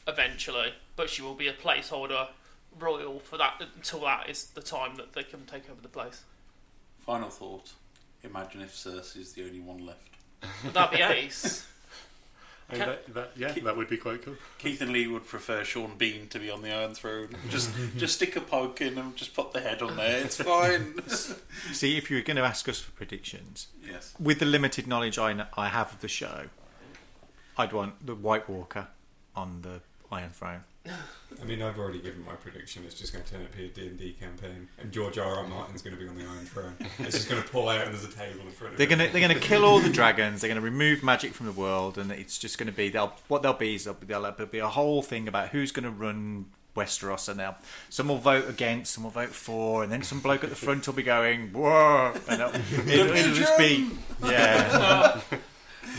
eventually. But she will be a placeholder royal for that until that is the time that they can take over the place. Final thought. Imagine if Cersei's the only one left. That'd be ace. That would be quite cool. Keith and Lee would prefer Sean Bean to be on the Iron Throne. Just stick a poke in and just put the head on there. It's fine. See, if you were going to ask us for predictions, yes, with the limited knowledge I have of the show, I'd want the White Walker on the Iron Throne. I mean, I've already given my prediction. It's just going to turn out to be a D&D campaign, and George R.R. Martin's going to be on the Iron Throne. It's just going to pull out, and there's a table in front of him. They're going to kill all the dragons. They're going to remove magic from the world, and it's just going to be there'll be a whole thing about who's going to run Westeros, and some will vote against, some will vote for, and then some bloke at the front will be going, "Whoa!" And it'll just be, yeah.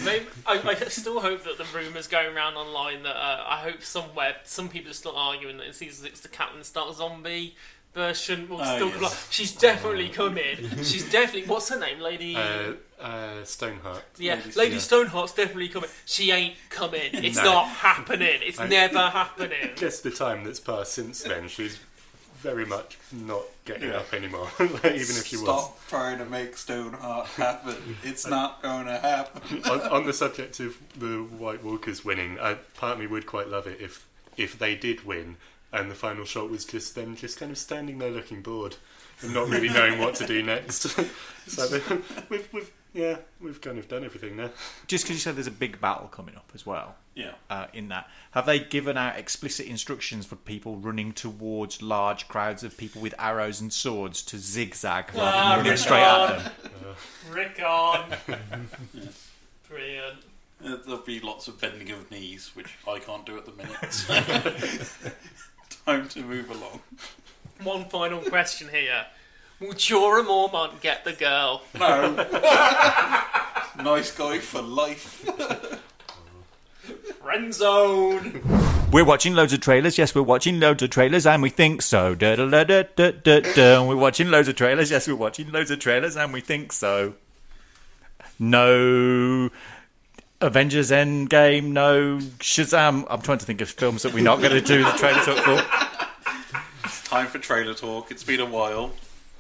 Maybe, I still hope that the rumours going around online that I hope somewhere some people are still arguing that in season 6 the Catelyn Stark zombie version will still come up. She's definitely coming. She's definitely, what's her name, Lady Stoneheart. Yeah, Lady Stoneheart's definitely coming. She ain't coming. It's not happening. It's never happening. Just the time that's passed since then, she's very much not getting up anymore. Even if she was. Stop trying to make Stoneheart happen. It's not going to happen. On the subject of the White Walkers winning, part of me would quite love it if they did win, and the final shot was just them just kind of standing there looking bored and not really knowing what to do next. So we've kind of done everything now. Just because you said there's a big battle coming up as well. Yeah. In that, have they given out explicit instructions for people running towards large crowds of people with arrows and swords to zigzag rather than running straight at them? Rickon. Brilliant. There'll be lots of bending of knees, which I can't do at the minute. Time to move along. One final question here. Will Jorah Mormont get the girl? No. Nice guy for life. Friend zone. We're watching loads of trailers. Yes, we're watching loads of trailers, and we think so. We're watching loads of trailers. Yes, we're watching loads of trailers, and we think so. No Avengers Endgame. No Shazam. I'm trying to think of films that we're not going to do the trailer talk for. It's time for trailer talk. It's been a while.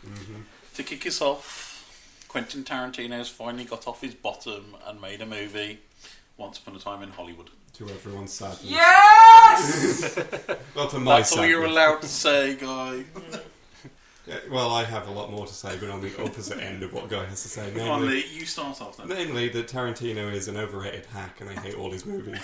Mm-hmm. To kick us off, Quentin Tarantino's finally got off his bottom and made a movie, Once Upon a Time in Hollywood. To everyone's sadness. Yes! Well, to my That's sadness. all you're allowed to say, Guy. Yeah, well, I have a lot more to say, but on the opposite end of what Guy has to say. Come on, Lee, you start off then. Namely, that Tarantino is an overrated hack and I hate all his movies.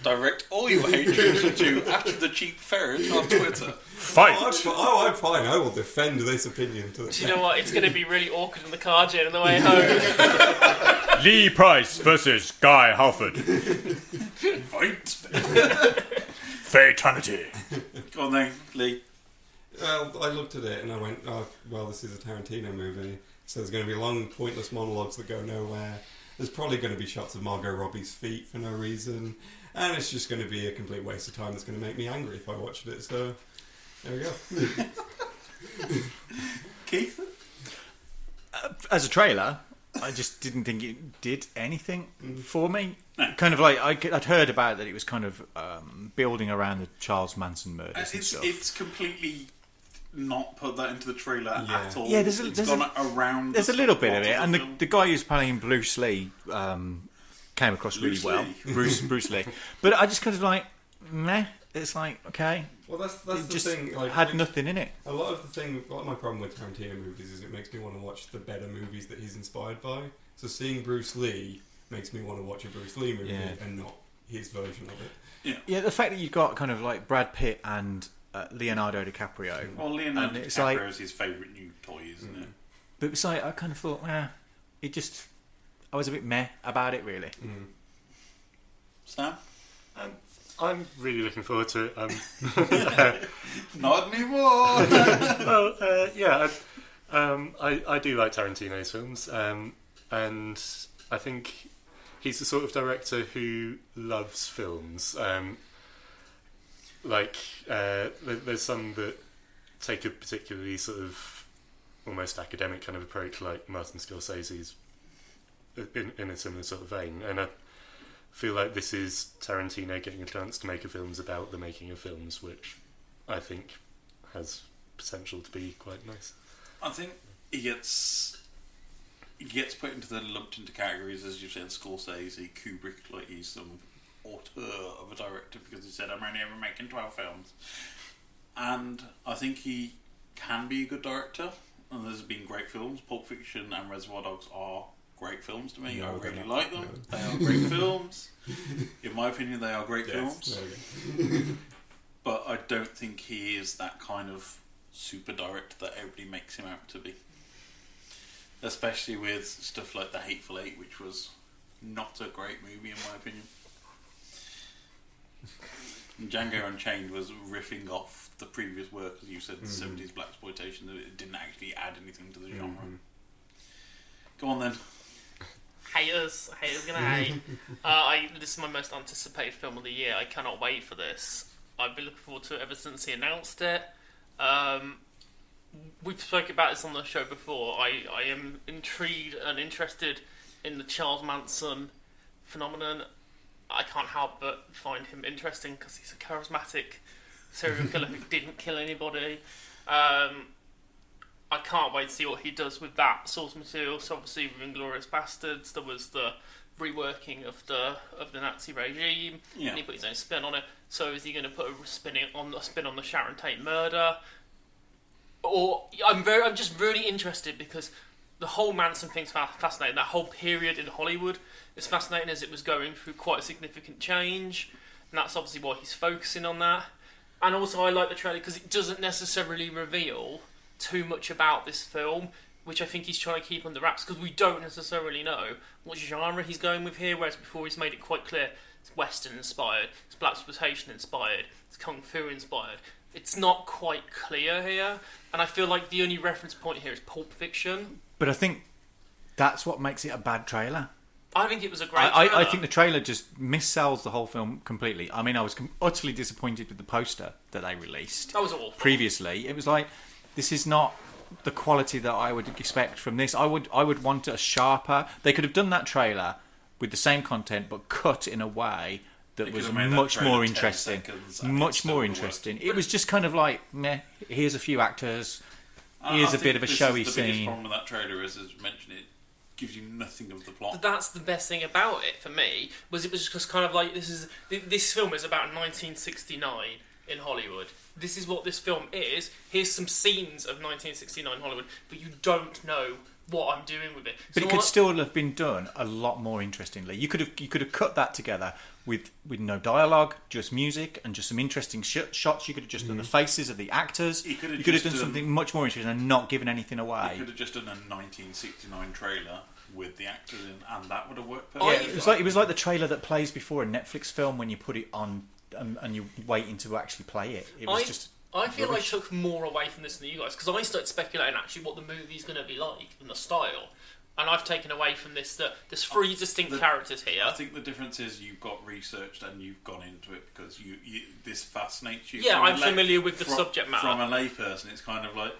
Direct all your hatred to the Cheap Ferret on Twitter. Fight! I'm fine. I will defend this opinion to the Do you know what? It's going to be really awkward in the car journey on the way home. Lee Price versus Guy Halford. Fight! Fatality. Go on then, Lee. Well, I looked at it and I went, oh, well, this is a Tarantino movie, so there's going to be long, pointless monologues that go nowhere. There's probably going to be shots of Margot Robbie's feet for no reason, and it's just going to be a complete waste of time that's going to make me angry if I watched it, so there we go. Keith? As a trailer, I just didn't think it did anything for me. No. Kind of like, I'd heard about that it was kind of building around the Charles Manson murders and stuff. It's completely not put that into the trailer at all. Yeah, It's gone around. There's a little bit of it, and the guy who's playing Bruce Lee came across really well. Bruce Lee. But I just kind of like, meh. It's like, okay. Well, that's the just thing. Like, had nothing in it. A lot of my problem with Tarantino movies is it makes me want to watch the better movies that he's inspired by. So seeing Bruce Lee makes me want to watch a Bruce Lee movie and not his version of it. Yeah, the fact that you've got kind of like Brad Pitt and Leonardo DiCaprio. Well, Leonardo DiCaprio is his favourite new toy, isn't it? But it's like, I kind of thought, I was a bit meh about it, really. Sam? I'm really looking forward to it. Not anymore! I do like Tarantino's films, and I think he's the sort of director who loves films. There's some that take a particularly sort of almost academic kind of approach, like Martin Scorsese's in a similar sort of vein, and I feel like this is Tarantino getting a chance to make a films about the making of films, which I think has potential to be quite nice. I think he gets put into lumped into categories, as you said, Scorsese, Kubrick, like he's some auteur of a director because he said, I'm only ever making 12 films. And I think he can be a good director, and there's been great films. Pulp Fiction and Reservoir Dogs are great films to me. No, I they're really not. like them. No. They are great films. In my opinion, they are great films. But I don't think he is that kind of super director that everybody makes him out to be. Especially with stuff like The Hateful Eight, which was not a great movie in my opinion. And Django Unchained was riffing off the previous work, as you said, the 70s blaxploitation, that it didn't actually add anything to the genre. Go on then. Haters gonna hate. This is my most anticipated film of the year. I cannot wait for this. I've been looking forward to it ever since he announced it. We've spoken about this on the show before. I am intrigued and interested in the Charles Manson phenomenon. I can't help but find him interesting because he's a charismatic serial killer who didn't kill anybody. I can't wait to see what he does with that source material. So obviously with Inglourious Bastards, there was the reworking of the Nazi regime, and he put his own spin on it. So is he going to put a spin on the Sharon Tate murder? Or I'm just really interested because the whole Manson thing's fascinating. That whole period in Hollywood is fascinating as it was going through quite a significant change, and that's obviously why he's focusing on that. And also I like the trailer because it doesn't necessarily reveal too much about this film, which I think he's trying to keep under wraps because we don't necessarily know what genre he's going with here, whereas before he's made it quite clear it's Western inspired, it's blaxploitation inspired, it's Kung Fu inspired. It's not quite clear here, and I feel like the only reference point here is Pulp Fiction. But I think that's what makes it a bad trailer. I think it was a great trailer. I think the trailer just missells the whole film completely. I mean, I was utterly disappointed with the poster that they released. That was awful. Previously, it was like, this is not the quality that I would expect from this. I would want a sharper... They could have done that trailer with the same content, but cut in a way that was much more interesting. Much more interesting. It was just kind of like, meh, here's a few actors, here's a bit of a showy The scene. biggest problem with that trailer is, as mentioned, it gives you nothing of the plot. But that's the best thing about it for me, was it was just kind of like, this film is about 1969 in Hollywood. This is what this film is. Here's some scenes of 1969 Hollywood, but you don't know what I'm doing with it. But it could still have been done a lot more interestingly. You could have cut that together with no dialogue, just music and just some interesting shots. You could have just done the faces of the actors. You could have done something much more interesting and not given anything away. You could have just done a 1969 trailer with the actors in, and that would have worked perfectly. Yeah, it was like the trailer that plays before a Netflix film when you put it on and you're waiting to actually play it. It was just... I feel I took more away from this than you guys, because I started speculating actually what the movie's going to be like and the style, and I've taken away from this that there's three distinct characters here. I think the difference is you've got researched and you've gone into it because you this fascinates you. Yeah, I'm familiar with the subject matter. From a layperson, it's kind of like,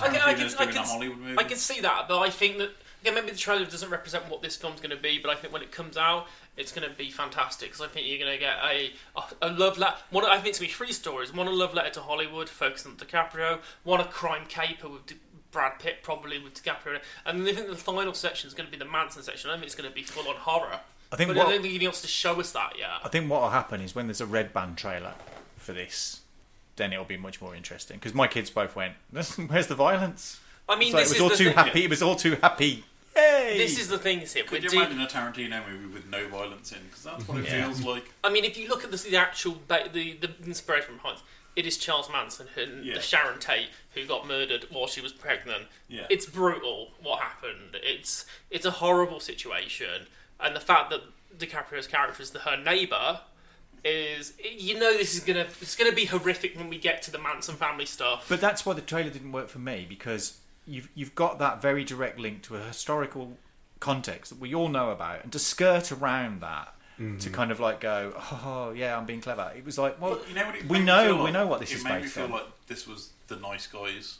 I can see that, but I think that Yeah, maybe the trailer doesn't represent what this film's going to be, but I think when it comes out, it's going to be fantastic, because I think you're going to get a love letter. I think it's going to be 3 stories. One, a love letter to Hollywood, focusing on DiCaprio. One, a crime caper with Brad Pitt, probably with DiCaprio. And I think the final section is going to be the Manson section. I don't think it's going to be full-on horror. I don't think he wants to show us that yet. I think what will happen is when there's a red band trailer for this, then it'll be much more interesting. Because my kids both went, "Where's the violence?" I mean, it was all too happy. Yeah. It was all too happy. Yay! This is the thing, here. Could you imagine a Tarantino movie with no violence in? Because that's what it feels like. I mean, if you look at the actual the inspiration behind it is Charles Manson and the Sharon Tate who got murdered while she was pregnant. Yeah. It's brutal what happened. It's a horrible situation, and the fact that DiCaprio's character is her neighbour is, this is gonna be horrific when we get to the Manson family stuff. But that's why the trailer didn't work for me, because you've got that very direct link to a historical context that we all know about, and to skirt around that to kind of like go, oh yeah, I'm being clever. It was like, well, you know what we know what this is based on. It made me feel like this was The Nice Guys.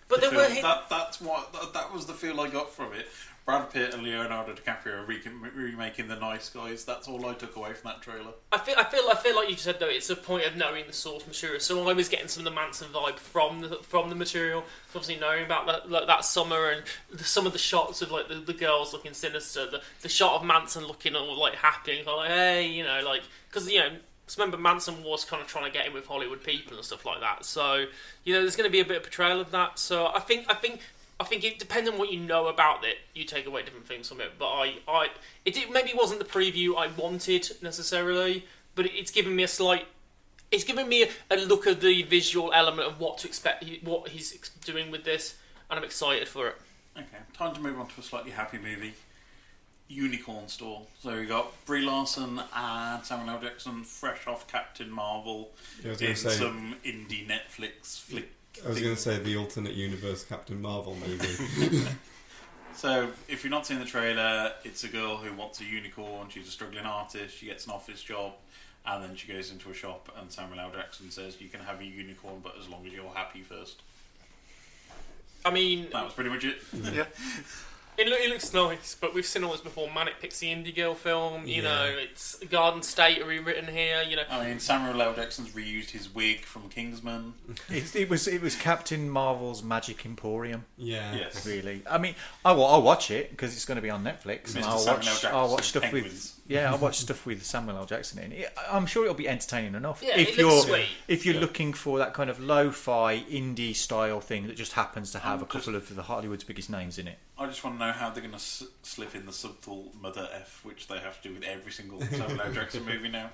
But that was the feel I got from it. Brad Pitt and Leonardo DiCaprio remaking The Nice Guys. That's all I took away from that trailer. I feel like you said though, it's a point of knowing the source material. So I was getting some of the Manson vibe from the material. So obviously knowing about that summer and some of the shots of like the girls looking sinister, the shot of Manson looking all like happy, and like hey, because remember Manson was kind of trying to get in with Hollywood people and stuff like that. So there's going to be a bit of portrayal of that. So I think it depends on what you know about it. You take away different things from it. But it maybe wasn't the preview I wanted necessarily, but it's given me it's given me a look at the visual element of what to expect, what he's doing with this, and I'm excited for it. Okay, time to move on to a slightly happy movie. Unicorn Store. So we got Brie Larson and Samuel L. Jackson fresh off Captain Marvel in some indie Netflix flick. I was going to say the alternate universe Captain Marvel movie. So, if you've not seen the trailer, it's a girl who wants a unicorn. She's a struggling artist. She gets an office job, and then she goes into a shop, and Samuel L. Jackson says, "You can have a unicorn, but as long as you're happy first." I mean, that was pretty much it. Yeah. It looks nice, but we've seen all this before. Manic Pixie Indie Girl film, it's Garden State rewritten here. I mean, Samuel L. Jackson's reused his wig from Kingsman. It was Captain Marvel's Magic Emporium. Yeah, yes, really. I mean, I'll watch it because it's going to be on Netflix. And I'll watch stuff Penguins. I'll watch stuff with Samuel L. Jackson in it. I'm sure it'll be entertaining enough. Yeah, it looks sweet. If you're looking for that kind of lo-fi indie style thing that just happens to have a couple of the Hollywood's biggest names in it. I just want to know how they're going to slip in the subtle mother F, which they have to do with every single Samuel L. Jackson movie now.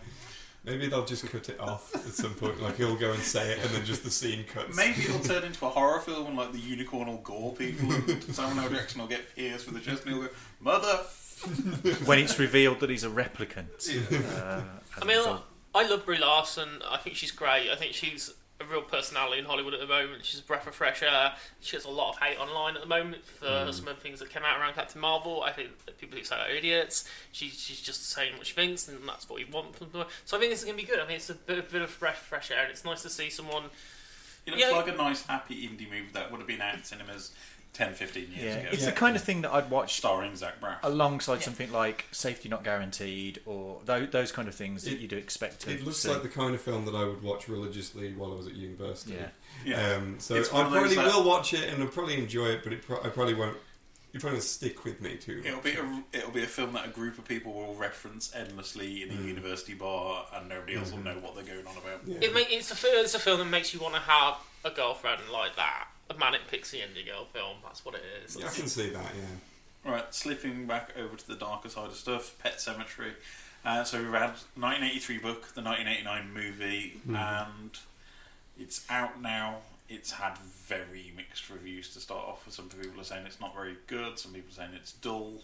Maybe they'll just cut it off at some point. Like he'll go and say it, and then just the scene cuts. Maybe it'll turn into a horror film, and like the unicorn will gore people, and Samuel L. Jackson will get pierced with a chest, and he'll go, "Mother." When it's revealed that he's a replicant. I mean, I love Brie Larson. I think she's great. I think she's a real personality in Hollywood at the moment. She's a breath of fresh air. She gets a lot of hate online at the moment for some of the things that came out around Captain Marvel. I think that people who say are idiots. She's just saying what she thinks, and that's what we want from her. So I think this is going to be good. I mean, it's a bit of fresh air, and it's nice to see someone. It looks like a nice, happy indie movie that would have been out in cinemas 10, 15 years ago. It's the kind of thing that I'd watch starring Zach Braff alongside something like Safety Not Guaranteed or those kind of things that you'd expect to It looks see. like the kind of film that I would watch religiously while I was at university. So It's I one of those probably will watch it and I'll probably enjoy it, but I probably won't. It probably stick with me too much. It'll be a film that a group of people will reference endlessly in a university bar, and nobody else will know what they're going on about. Yeah. It's a film that makes you want to have a girlfriend like that. A Manic Pixie Indie Girl film, that's what it is. Yeah, I can see that, yeah. Right, slipping back over to the darker side of stuff, Pet Semetary. So we've had the 1983 book, the 1989 movie, and it's out now. It's had very mixed reviews to start off with. Some people are saying it's not very good, some people are saying it's dull.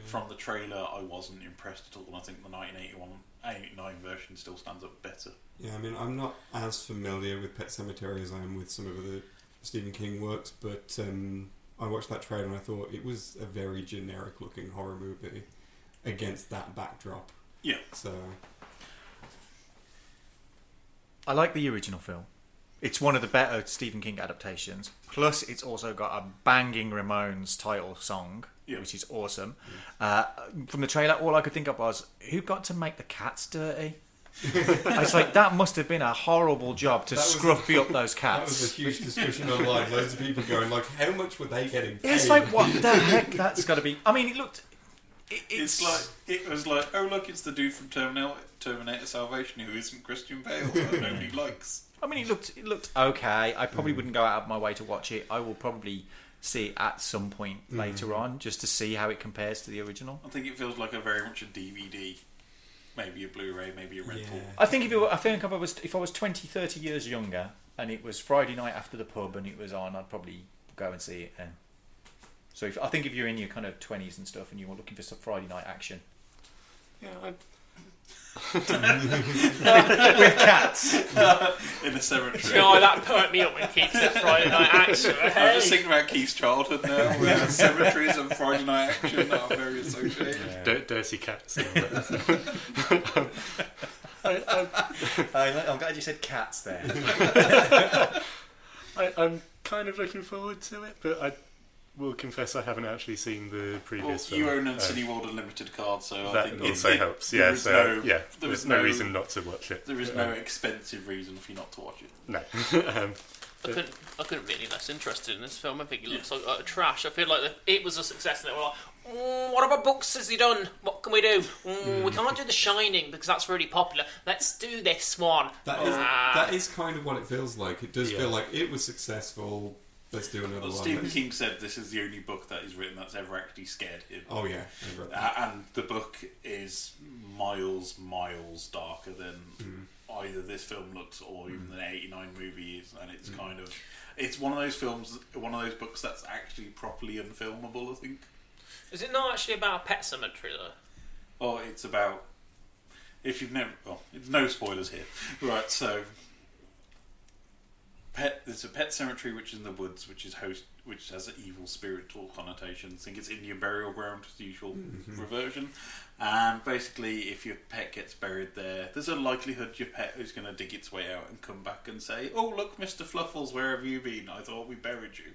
From the trailer, I wasn't impressed at all, and I think the 1989 version still stands up better. Yeah, I mean, I'm not as familiar with Pet Semetary as I am with some of the Stephen King works, but I watched that trailer and I thought it was a very generic looking horror movie against that backdrop. Yeah. So I like the original film. It's one of the better Stephen King adaptations. Plus, it's also got a banging Ramones title song which is awesome. From the trailer, all I could think of was, who got to make the cats dirty? I was like, that must have been a horrible job to scruffy up those cats. That was a huge discussion online. Loads of people going like, how much were they getting paid? It's like, what the heck? That's got to be... I mean, it looked... It was like, oh look, it's the dude from Terminator Salvation who isn't Christian Bale that nobody likes. I mean, it looked okay. I probably wouldn't go out of my way to watch it. I will probably see it at some point later on, just to see how it compares to the original. I think it feels like very much a DVD, maybe a Blu-ray, maybe a rental. Yeah. I think if I was 20, 30 years younger and it was Friday night after the pub and it was on, I'd probably go and see it then. So I think if you're in your kind of 20s and stuff and you were looking for some Friday night action, with cats in a cemetery. Oh, that perked me up when Keith said Friday night action. I'm just thinking about Keith's childhood now, where cemeteries and Friday night action are very associated. Yeah. Dirty cats. I'm glad you said cats there. I'm kind of looking forward to it, but I will confess I haven't actually seen the previous film. You own a Cineworld Unlimited card, so that I think also helps. Yeah, there's no reason not to watch it. There is no expensive reason for you not to watch it. No. I couldn't be any less interested in this film. I think it looks like utter trash. I feel like it was a success, and they were like, what other books has he done? What can we do? We can't do The Shining because that's really popular. Let's do this one. That is kind of what it feels like. It does feel like it was successful. Let's do another one. Stephen King said this is the only book that he's written that's ever actually scared him. Oh yeah, and the book is miles darker than either this film looks or even the '89 movie is, and it's kind of one of those books that's actually properly unfilmable. I think. Is it not actually about a pet cemetery though? Oh, it's about if you've never. Well, it's no spoilers here, right? So. There's a pet cemetery which is in the woods, which has an evil spiritual connotation. I think it's Indian burial ground, the usual reversion. And basically, if your pet gets buried there, there's a likelihood your pet is going to dig its way out and come back and say, "Oh, look, Mr. Fluffles, where have you been? I thought we buried you."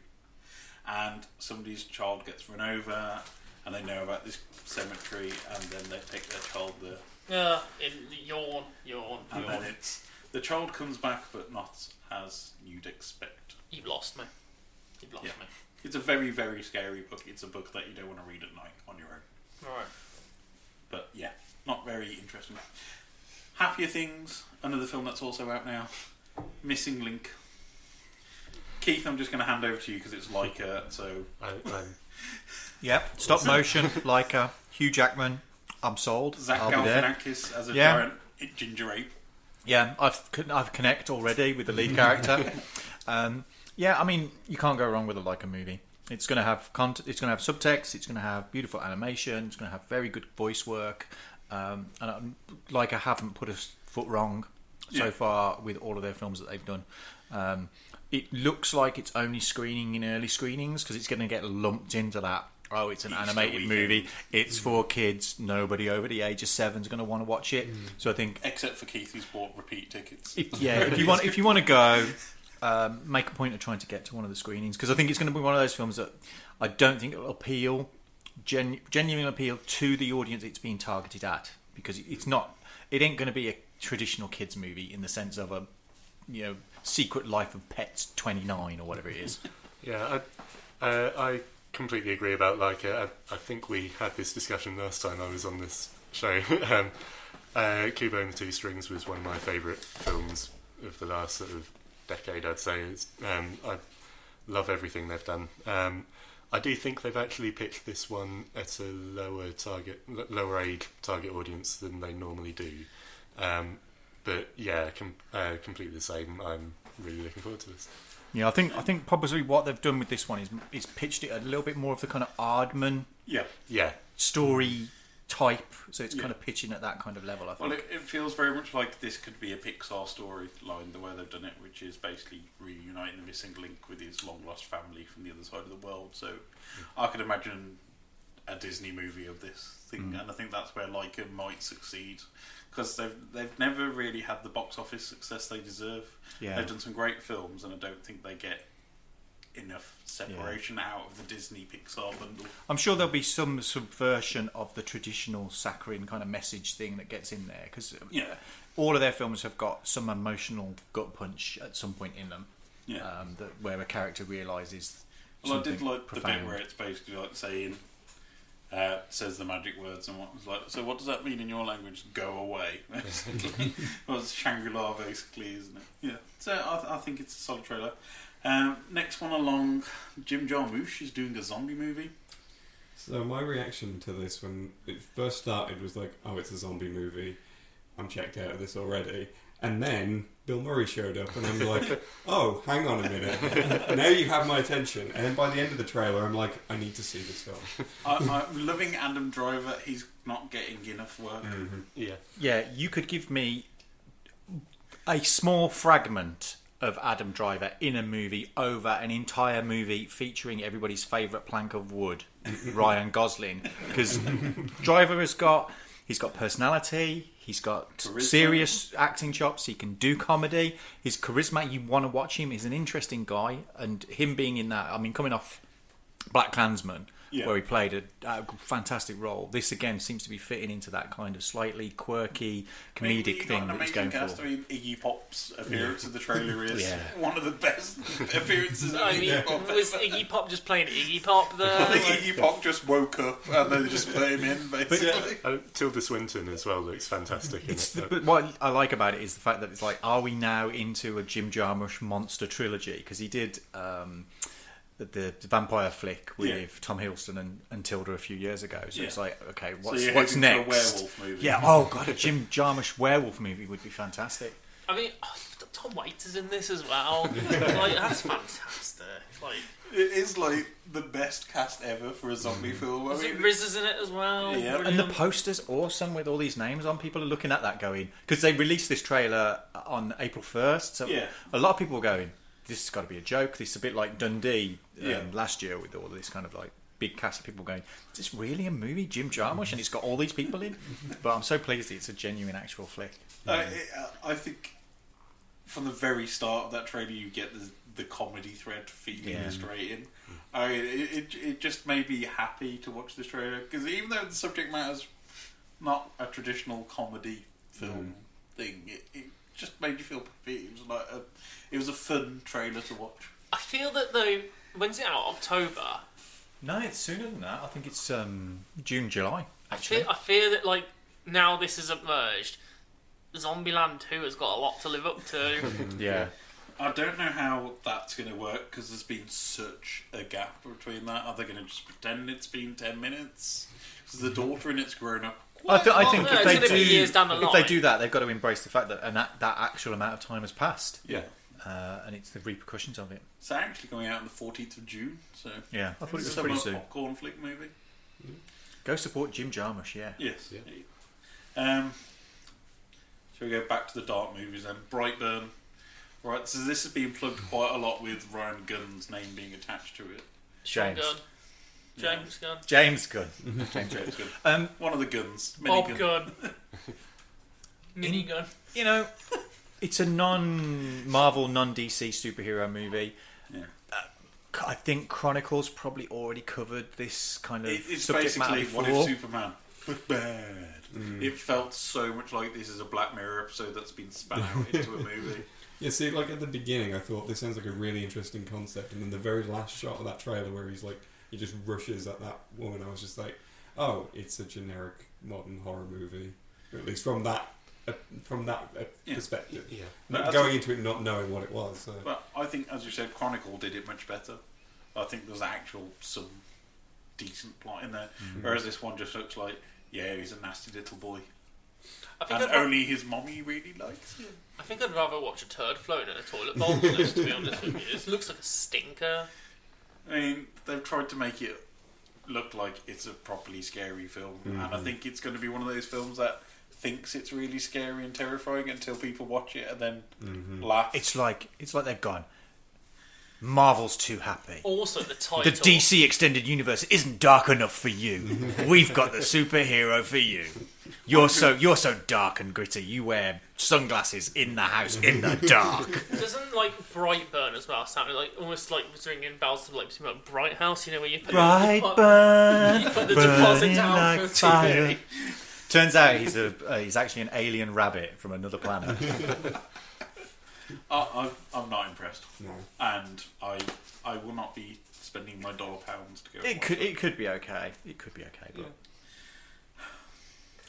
And somebody's child gets run over, and they know about this cemetery, and then they take their child there. Yawn. And then the child comes back, but not as you'd expect. You've lost me. Me. It's a very, very scary book. It's a book that you don't want to read at night on your own. Alright. But yeah, not very interesting. Happier Things, another film that's also out now. Missing Link. Keith, I'm just going to hand over to you because it's Leica, so... Yep, stop motion, Leica, Hugh Jackman, I'm sold. Zach Galifianakis as a giant ginger ape. Yeah, I've connect already with the lead character. Yeah, I mean, you can't go wrong with a Leica movie. It's going to have it's going to have subtext. It's going to have beautiful animation. It's going to have very good voice work. And Leica haven't put a foot wrong so far with all of their films that they've done. It looks like it's only screening in early screenings because it's going to get lumped into that. Oh, it's an animated movie. It's for kids. Nobody over the age of 7 is going to want to watch it. So I think, except for Keith, who's bought repeat tickets. If you want to go, make a point of trying to get to one of the screenings because I think it's going to be one of those films that I don't think it'll appeal, genuinely appeal to the audience it's being targeted at because it ain't going to be a traditional kids movie in the sense of a Secret Life of Pets 29 or whatever it is. Yeah, I completely agree about Leica. I think we had this discussion last time I was on this show. Kubo and the Two Strings was one of my favourite films of the last sort of decade, I'd say. I love everything they've done. I do think they've actually pitched this one at a lower age target audience than they normally do. But yeah, completely the same. I'm really looking forward to this. Yeah, I think probably what they've done with this one is pitched it a little bit more of the kind of Aardman story type, so it's kind of pitching at that kind of level, I think. Well, it feels very much like this could be a Pixar storyline, the way they've done it, which is basically reuniting the missing link with his long-lost family from the other side of the world. So I could imagine a Disney movie of this thing, and I think that's where Leica might succeed. Because they've never really had the box office success they deserve. Yeah. They've done some great films, and I don't think they get enough separation out of the Disney Pixar bundle. I'm sure there'll be some subversion of the traditional saccharine kind of message thing that gets in there, because all of their films have got some emotional gut punch at some point in them. Where a character realises. Well, I did like profound. the bit where it's basically like saying, says the magic words, and what was like. So what does that mean in your language? Go away. Well, it's Shangri-La, basically, isn't it? Yeah. So I think it's a solid trailer. Next one along, Jim Jarmusch is doing a zombie movie. So my reaction to this when it first started was like, oh, it's a zombie movie. I'm checked out of this already. And then Bill Murray showed up, and I'm like, oh, hang on a minute. Now you have my attention. And then by the end of the trailer, I'm like, I need to see this film. I'm loving Adam Driver. He's not getting enough work. Yeah. Yeah, you could give me a small fragment of Adam Driver in a movie over an entire movie featuring everybody's favourite plank of wood, Ryan Gosling. Because Driver he's got personality, he's got charisma. Serious acting chops, he can do comedy, his charisma, you want to watch him, he's an interesting guy, and him being in that, I mean, coming off Black Klansman, where he played a fantastic role, this again seems to be fitting into that kind of slightly quirky, comedic thing that he's going for. I mean, Iggy Pop's appearance in the trailer is one of the best appearances of Iggy Pop. Was Iggy Pop just playing Iggy Pop there? I think Iggy Pop just woke up and they just put him in, basically. Tilda Swinton as well looks fantastic. But what I like about it is the fact that it's like, are we now into a Jim Jarmusch monster trilogy? Because he did the vampire flick with Tom Hiddleston and Tilda a few years ago. So it's like, okay, what's next? A werewolf movie. Yeah, oh god, a Jim Jarmusch werewolf movie would be fantastic. I mean, Tom Waits is in this as well. Like, that's fantastic. Like, it is like the best cast ever for a zombie film. I mean, Riz is in it as well. Yeah. And the poster's awesome with all these names on. People are looking at that going, because they released this trailer on April 1st. So a lot of people were going, this has got to be a joke. This is a bit like Dundee last year with all this kind of like big cast of people going, is this really a movie, Jim Jarmusch? And it's got all these people in. But I'm so pleased it's a genuine actual flick. I think from the very start of that trailer you get the comedy thread feeding straight in. It just made me happy to watch this trailer, because even though the subject matter's not a traditional comedy film thing, it just made you feel happy. It was a fun trailer to watch. I feel that though, when's it out? October? No, it's sooner than that. I think it's June, July. Actually, I fear that like now this has emerged, Zombieland 2 has got a lot to live up to. Yeah. I don't know how that's going to work, because there's been such a gap between that. Are they going to just pretend it's been 10 minutes? Because the daughter in it's grown up. I think if they do that, they've got to embrace the fact that that actual amount of time has passed. Yeah. And it's the repercussions of it. It's actually going out on the 14th of June. So yeah, I thought it was pretty soon. Popcorn flick movie. Go support Jim Jarmusch, yeah. Yes. Yeah. Shall we go back to the dark movies then? Brightburn. Right, so this has been plugged quite a lot with Ryan Gunn's name being attached to it. James Gunn. James Gunn. James Gunn. One of the Guns. Bob Gunn. Mini Gunn. You know, it's a non-Marvel, non-DC superhero movie. Yeah. I think Chronicles probably already covered this kind of it's subject matter basically before. What If Superman was bad. It felt so much like this is a Black Mirror episode that's been spun out into a movie. Yeah, see, like at the beginning I thought this sounds like a really interesting concept, and then the very last shot of that trailer where he just rushes at that woman, I was just like, oh, it's a generic modern horror movie, or at least from that perspective. Yeah. Not going into it not knowing what it was. So. But I think, as you said, Chronicle did it much better. I think there's some decent plot in there, whereas this one just looks like, yeah, he's a nasty little boy. Only his mommy really likes him. I think I'd rather watch a turd floating in a toilet bowl than this, to be honest with you. This looks like a stinker. I mean, they've tried to make it look like it's a properly scary film, and I think it's going to be one of those films that thinks it's really scary and terrifying until people watch it and then laugh. It's like they've gone, Marvel's too happy. Also, the title. The DC Extended Universe isn't dark enough for you. We've got the superhero for you. You're so dark and gritty. You wear sunglasses in the house in the dark. Doesn't like Brightburn as well sound like almost like was ringing bells of like Bright House, you know, where you put Brightburn, you put the deposit down like for fire. TV. Turns out he's actually an alien rabbit from another planet. I'm not impressed. No. And I will not be spending my $1 to go. It could be okay. It could be okay, but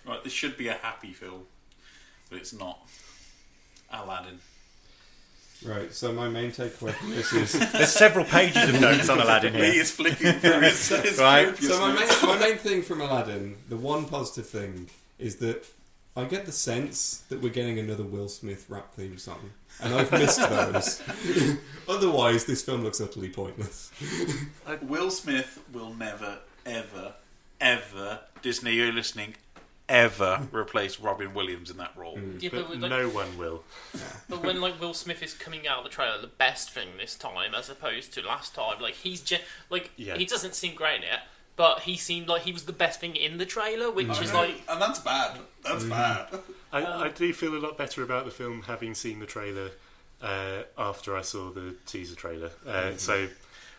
right, this should be a happy film, but it's not. Aladdin. Right, so my main takeaway from this is... There's several pages of notes on Aladdin here. He is flicking through his right. So my main thing from Aladdin, the one positive thing, is that I get the sense that we're getting another Will Smith rap theme song. And I've missed those. Otherwise, this film looks utterly pointless. Will Smith will never, ever, ever, Disney, you're listening, ever replace Robin Williams in that role. Yeah, but no one will. But when like Will Smith is coming out of the trailer, the best thing this time as opposed to last time, like he doesn't seem great in it, but he seemed like he was the best thing in the trailer, which is like, and that's bad. That's bad. I do feel a lot better about the film having seen the trailer after I saw the teaser trailer. So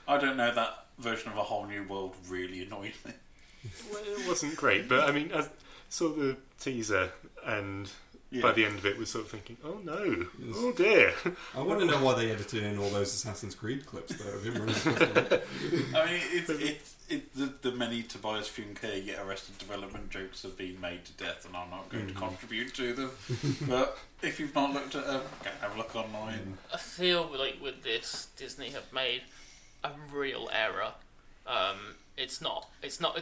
I don't know, that version of A Whole New World really annoyed me. Well, it wasn't great, but I mean, I saw the teaser and by the end of it was sort of thinking, oh no, oh dear. I want to know why they edited in all those Assassin's Creed clips though of him running. I mean, the many Tobias Funke get arrested development jokes have been made to death, and I'm not going to contribute to them. But if you've not looked at them, have a look online. I feel like with this, Disney have made a real error. It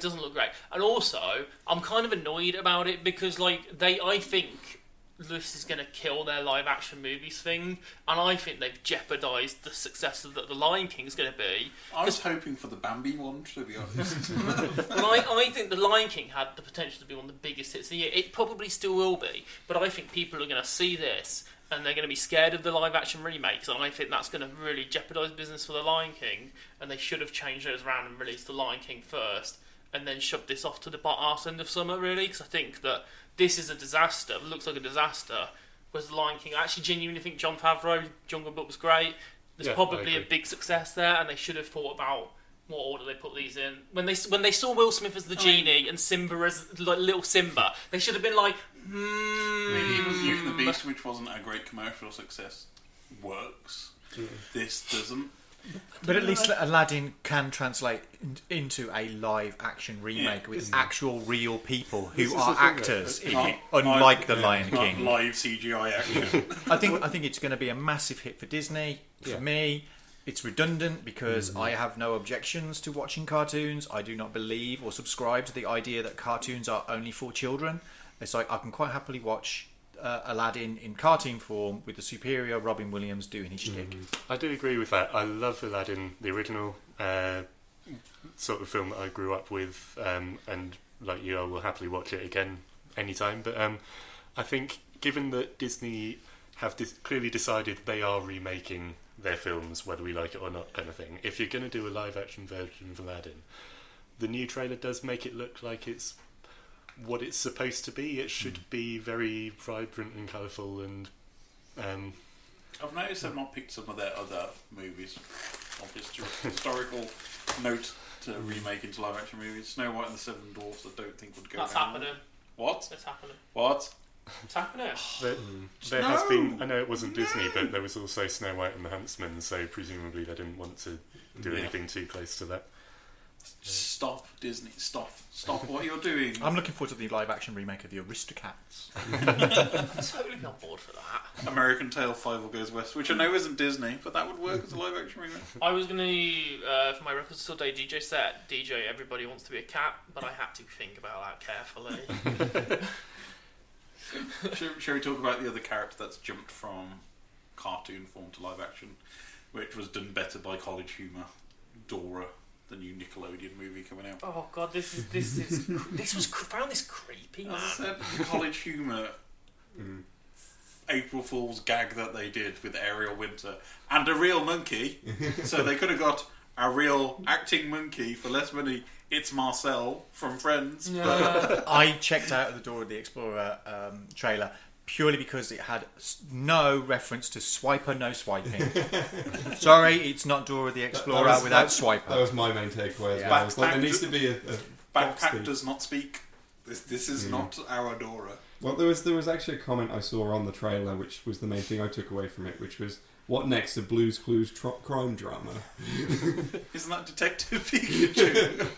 doesn't look great, and also I'm kind of annoyed about it because I think this is going to kill their live action movies thing, and I think they've jeopardised the success that the Lion King is going to be. I was hoping for the Bambi one, to be honest. And I think the Lion King had the potential to be one of the biggest hits of the year. It probably still will be, but I think people are going to see this and they're going to be scared of the live action remakes, and I think that's going to really jeopardise business for the Lion King, and they should have changed those around and released the Lion King first and then shoved this off to the arse end of summer, really, because I think that this is a disaster. It looks like a disaster. Whereas the Lion King, I actually genuinely think Jon Favreau, Jungle Book was great. There's probably a big success there, and they should have thought about what order they put these in. When they saw Will Smith as the genie and Simba as little Simba, they should have been like, I mean, even Beauty and the Beast, which wasn't a great commercial success, works. This doesn't. But at least Aladdin can translate into a live action remake with actual real people who are actors in it, unlike the Lion King. Live CGI action. I think it's going to be a massive hit for Disney. For me, it's redundant because I have no objections to watching cartoons. I do not believe or subscribe to the idea that cartoons are only for children. It's like I can quite happily watch Aladdin in cartoon form with the superior Robin Williams doing his shtick. I do agree with that. I love Aladdin, the original sort of film that I grew up with, and like you, I will happily watch it again anytime. But I think given that Disney have clearly decided they are remaking their films, whether we like it or not kind of thing, if you're going to do a live action version of Aladdin, the new trailer does make it look like it's what it's supposed to be. It should be very vibrant and colourful, and I've noticed they've not picked some of their other movies of historical note to remake into live action movies. Snow White and the Seven Dwarfs, I don't think would go. That's down. happening. What? It's happening. What? It's happening. There has been. I know it wasn't Disney, but there was also Snow White and the Huntsman. So presumably they didn't want to do anything too close to that. Stop, Disney! Stop what you're doing. I'm looking forward to the live action remake of the Aristocats. I'm totally on board for that. American Tail 5 Goes West, which I know isn't Disney, but that would work as a live action remake. I was going to, for my Record Store Day DJ set, DJ Everybody Wants to Be a Cat, but I had to think about that carefully. Shall we talk about the other character that's jumped from cartoon form to live action, which was done better by College Humor, Dora, the new Nickelodeon movie coming out. Oh god, this found this creepy, man. The College Humor April Fool's gag that they did with Ariel Winter and a real monkey, so they could have got a real acting monkey for less money. It's Marcel from Friends. I checked out the Dora the Explorer trailer purely because it had no reference to Swiper, no swiping. Sorry, it's not Dora the Explorer without Swiper. That was my main takeaway as well. I was like, there needs to be a Backpack does not speak. This is not our Dora. Well, there was actually a comment I saw on the trailer, which was the main thing I took away from it, which was, what next? A Blue's Clues crime drama? Isn't that Detective Pikachu?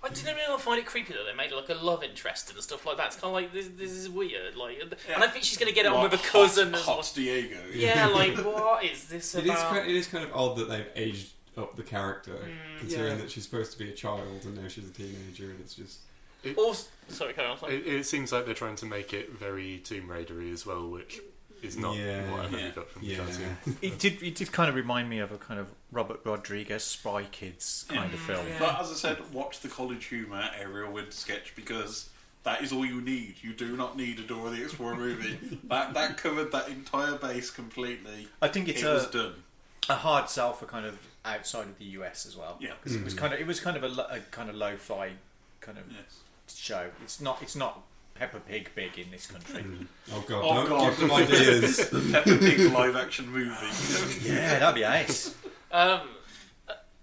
I didn't really find it creepy that they made like a love interest and stuff like that. It's kind of like this is weird. Like, and I think she's going to get it on with a cousin. Hot Diego. Yeah, like what is this about? It is kind of odd that they've aged up the character, considering that she's supposed to be a child and now she's a teenager, and it's just. Sorry, carry on. It seems like they're trying to make it very Tomb Raider-y as well, which is not what I've ever got from the cartoon. It did kind of remind me of a kind of Robert Rodriguez Spy Kids kind of film. But as I said, watch the College Humour Ariel Winter sketch, because that is all you need. You do not need a Dora the Explorer movie. that covered that entire base completely. I think it was done. A hard sell for kind of outside of the US as well. Yeah, because it was kind of a kind of lo-fi kind of show. It's not Peppa Pig big in this country. Oh god! Don't give them ideas. The Peppa Pig live action movie. Yeah, that'd be ace.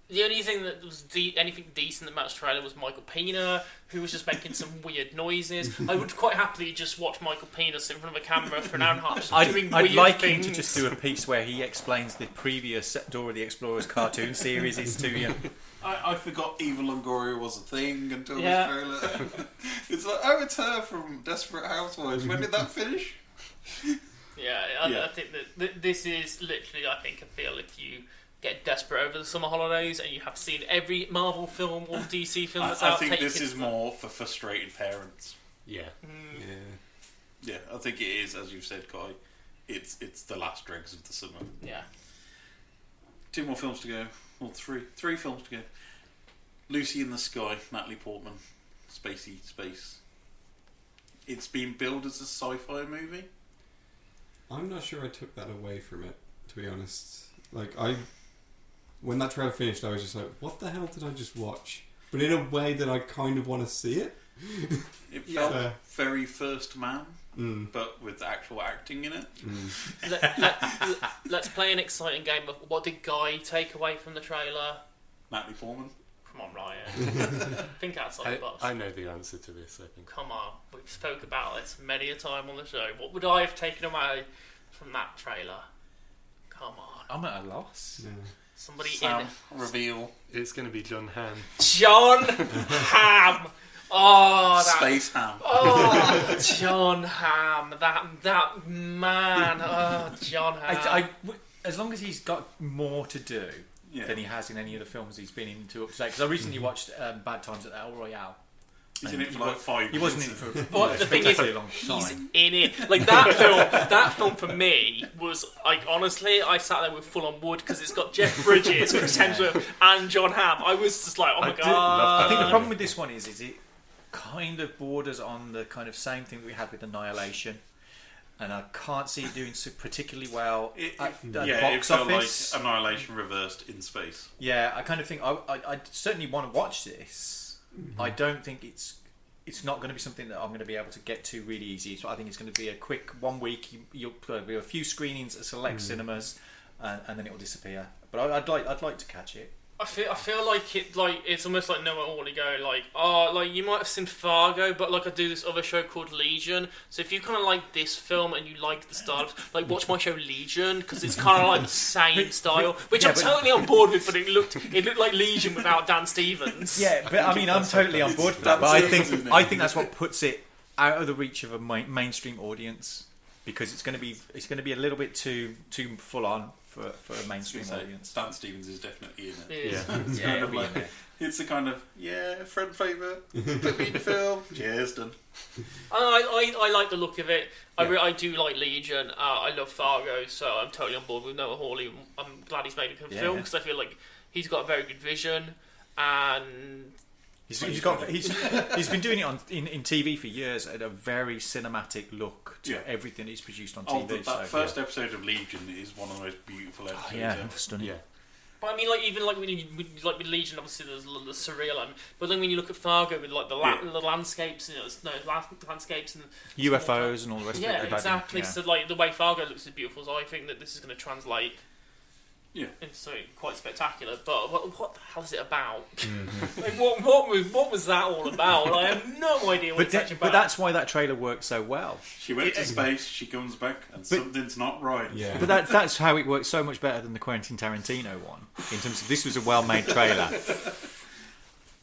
The only thing that was anything decent that matched trailer was Michael Pena, who was just making some weird noises. I would quite happily just watch Michael Pena sit in front of a camera for an hour and a half just doing weird I'd like things. him to just do a piece where he explains the previous Dora the Explorer's cartoon series to you. I forgot Eva Longoria was a thing until this trailer. It's like, oh, it's her from Desperate Housewives. When did that finish? I think that this is literally, I feel if you get desperate over the summer holidays and you have seen every Marvel film or DC film that's out. I think this is more for frustrated parents. Yeah. Yeah, I think it is, as you've said, Kai. It's the last dregs of the summer. Yeah. 2 more films to go. Well, 3 films to go. Lucy in the Sky, Natalie Portman. Spacey space. It's been billed as a sci-fi movie. I'm not sure I took that away from it, to be honest. Like, when that trailer finished, I was just like, what the hell did I just watch? But in a way that I kind of want to see it. It felt very First Man, but with actual acting in it. Let's play an exciting game of what did Guy take away from the trailer? Natalie Portman. Come on, Ryan. Think outside the box. I know the answer to this, I think. Come on. We've spoke about this many a time on the show. What would I have taken away from that trailer? Come on. I'm at a loss. Yeah. Somebody Sam, reveal. It's going to be John Hamm. John Hamm. Oh, Space Ham. Oh, John Hamm. That man. Oh, John Hamm. As long as he's got more to do than he has in any of the films he's been into up to date. Because I recently watched Bad Times at the El Royale. He's in it for like 5 minutes. He wasn't in it for but the thing is, a long he's time. in it. Like that film for me was like, honestly, I sat there with full on wood because it's got Jeff Bridges, Chris Hemsworth, and John Hamm. I was just like, oh my god. I think the problem with this one is it kind of borders on the kind of same thing that we had with Annihilation. And I can't see it doing so particularly well at the box it felt office. like Annihilation reversed in space. Yeah, I kind of think I certainly want to watch this. I don't think it's not going to be something that I'm going to be able to get to really easy. So I think it's going to be a quick 1 week. You'll be a few screenings at select cinemas, and then it will disappear. But I'd like to catch it. I feel like it's almost like Noah Hawley go like you might have seen Fargo, but like I do this other show called Legion. So if you kind of like this film and you like the style, like watch my show Legion because it's kind of like the same style, which I'm totally on board with. But it looked like Legion without Dan Stevens. Yeah, but I mean I'm totally on board for that. But I think that's what puts it out of the reach of a mainstream audience because it's going to be a little bit too full on. For a mainstream audience. Dan Stevens is definitely in it. It's kind of like, it's a kind of friend favourite. Put me in the film. Cheers, done. I like the look of it. I do like Legion. I love Fargo, so I'm totally on board with Noah Hawley. I'm glad he's made a good film because I feel like he's got a very good vision and. He's been doing it in TV for years at a very cinematic look to everything he's produced on TV. That first episode of Legion is one of the most beautiful episodes. Stunning. Yeah. But I mean, like even like when you like with Legion, obviously there's the surreal element. But then when you look at Fargo with like the landscapes, landscapes and UFOs and all the rest of it. Yeah, exactly. So like the way Fargo looks is beautiful. So I think that this is going to translate. Yeah, it's so quite spectacular. But what the hell is it about? Like, what was that all about? I have no idea what it's actually about. But that's why that trailer works so well. She went to space, she comes back, and something's not right. Yeah. But that's how it works so much better than the Quentin Tarantino one. In terms of this was a well-made trailer.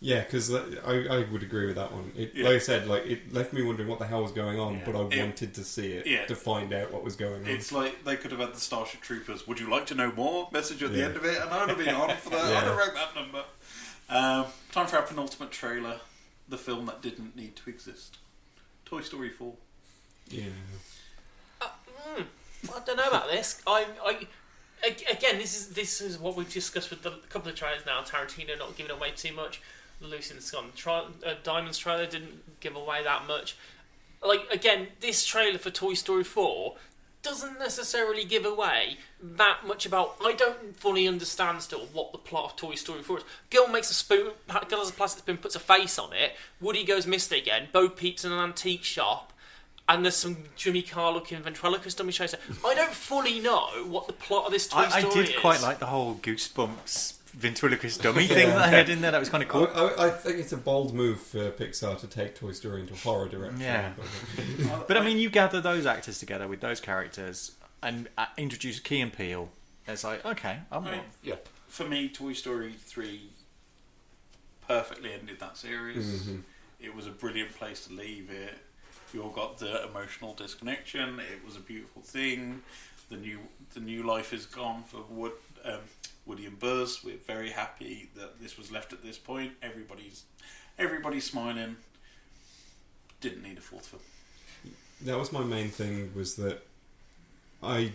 Yeah, because I would agree with that one. Like I said, like it left me wondering what the hell was going on, but I wanted to see it to find out what was going on. It's like they could have had the Starship Troopers. Would you like to know more? Message at the end of it, and I'd have been on for that. I'd have rang that number. Time for our penultimate trailer, the film that didn't need to exist. Toy Story 4. Yeah. I don't know about this. Again, this is what we've discussed with a couple of trailers now. Tarantino not giving away too much. Lucy in the Sky Diamonds trailer didn't give away that much. Like again, this trailer for Toy Story 4 doesn't necessarily give away that much about. I don't fully understand still what the plot of Toy Story 4 is. Girl makes a spoon. Girl has a plastic spoon, puts a face on it. Woody goes missing again. Bo Peep's in an antique shop. And there's some Jimmy Carr-looking ventriloquist dummy shows. I don't fully know what the plot of this Toy Story is. I did quite like the whole Goosebumps ventriloquist dummy thing that they had in there. That was kind of cool. I think it's a bold move for Pixar to take Toy Story into a horror direction. Yeah. But I mean, you gather those actors together with those characters and introduce Key and Peele. It's like, okay, I'm on. Yeah. For me, Toy Story 3 perfectly ended that series. Mm-hmm. It was a brilliant place to leave it. You all got the emotional disconnection. It was a beautiful thing. The new life is gone for Woody and Buzz. We're very happy that this was left at this point. Everybody's smiling. Didn't need a fourth film. That was my main thing. Was that I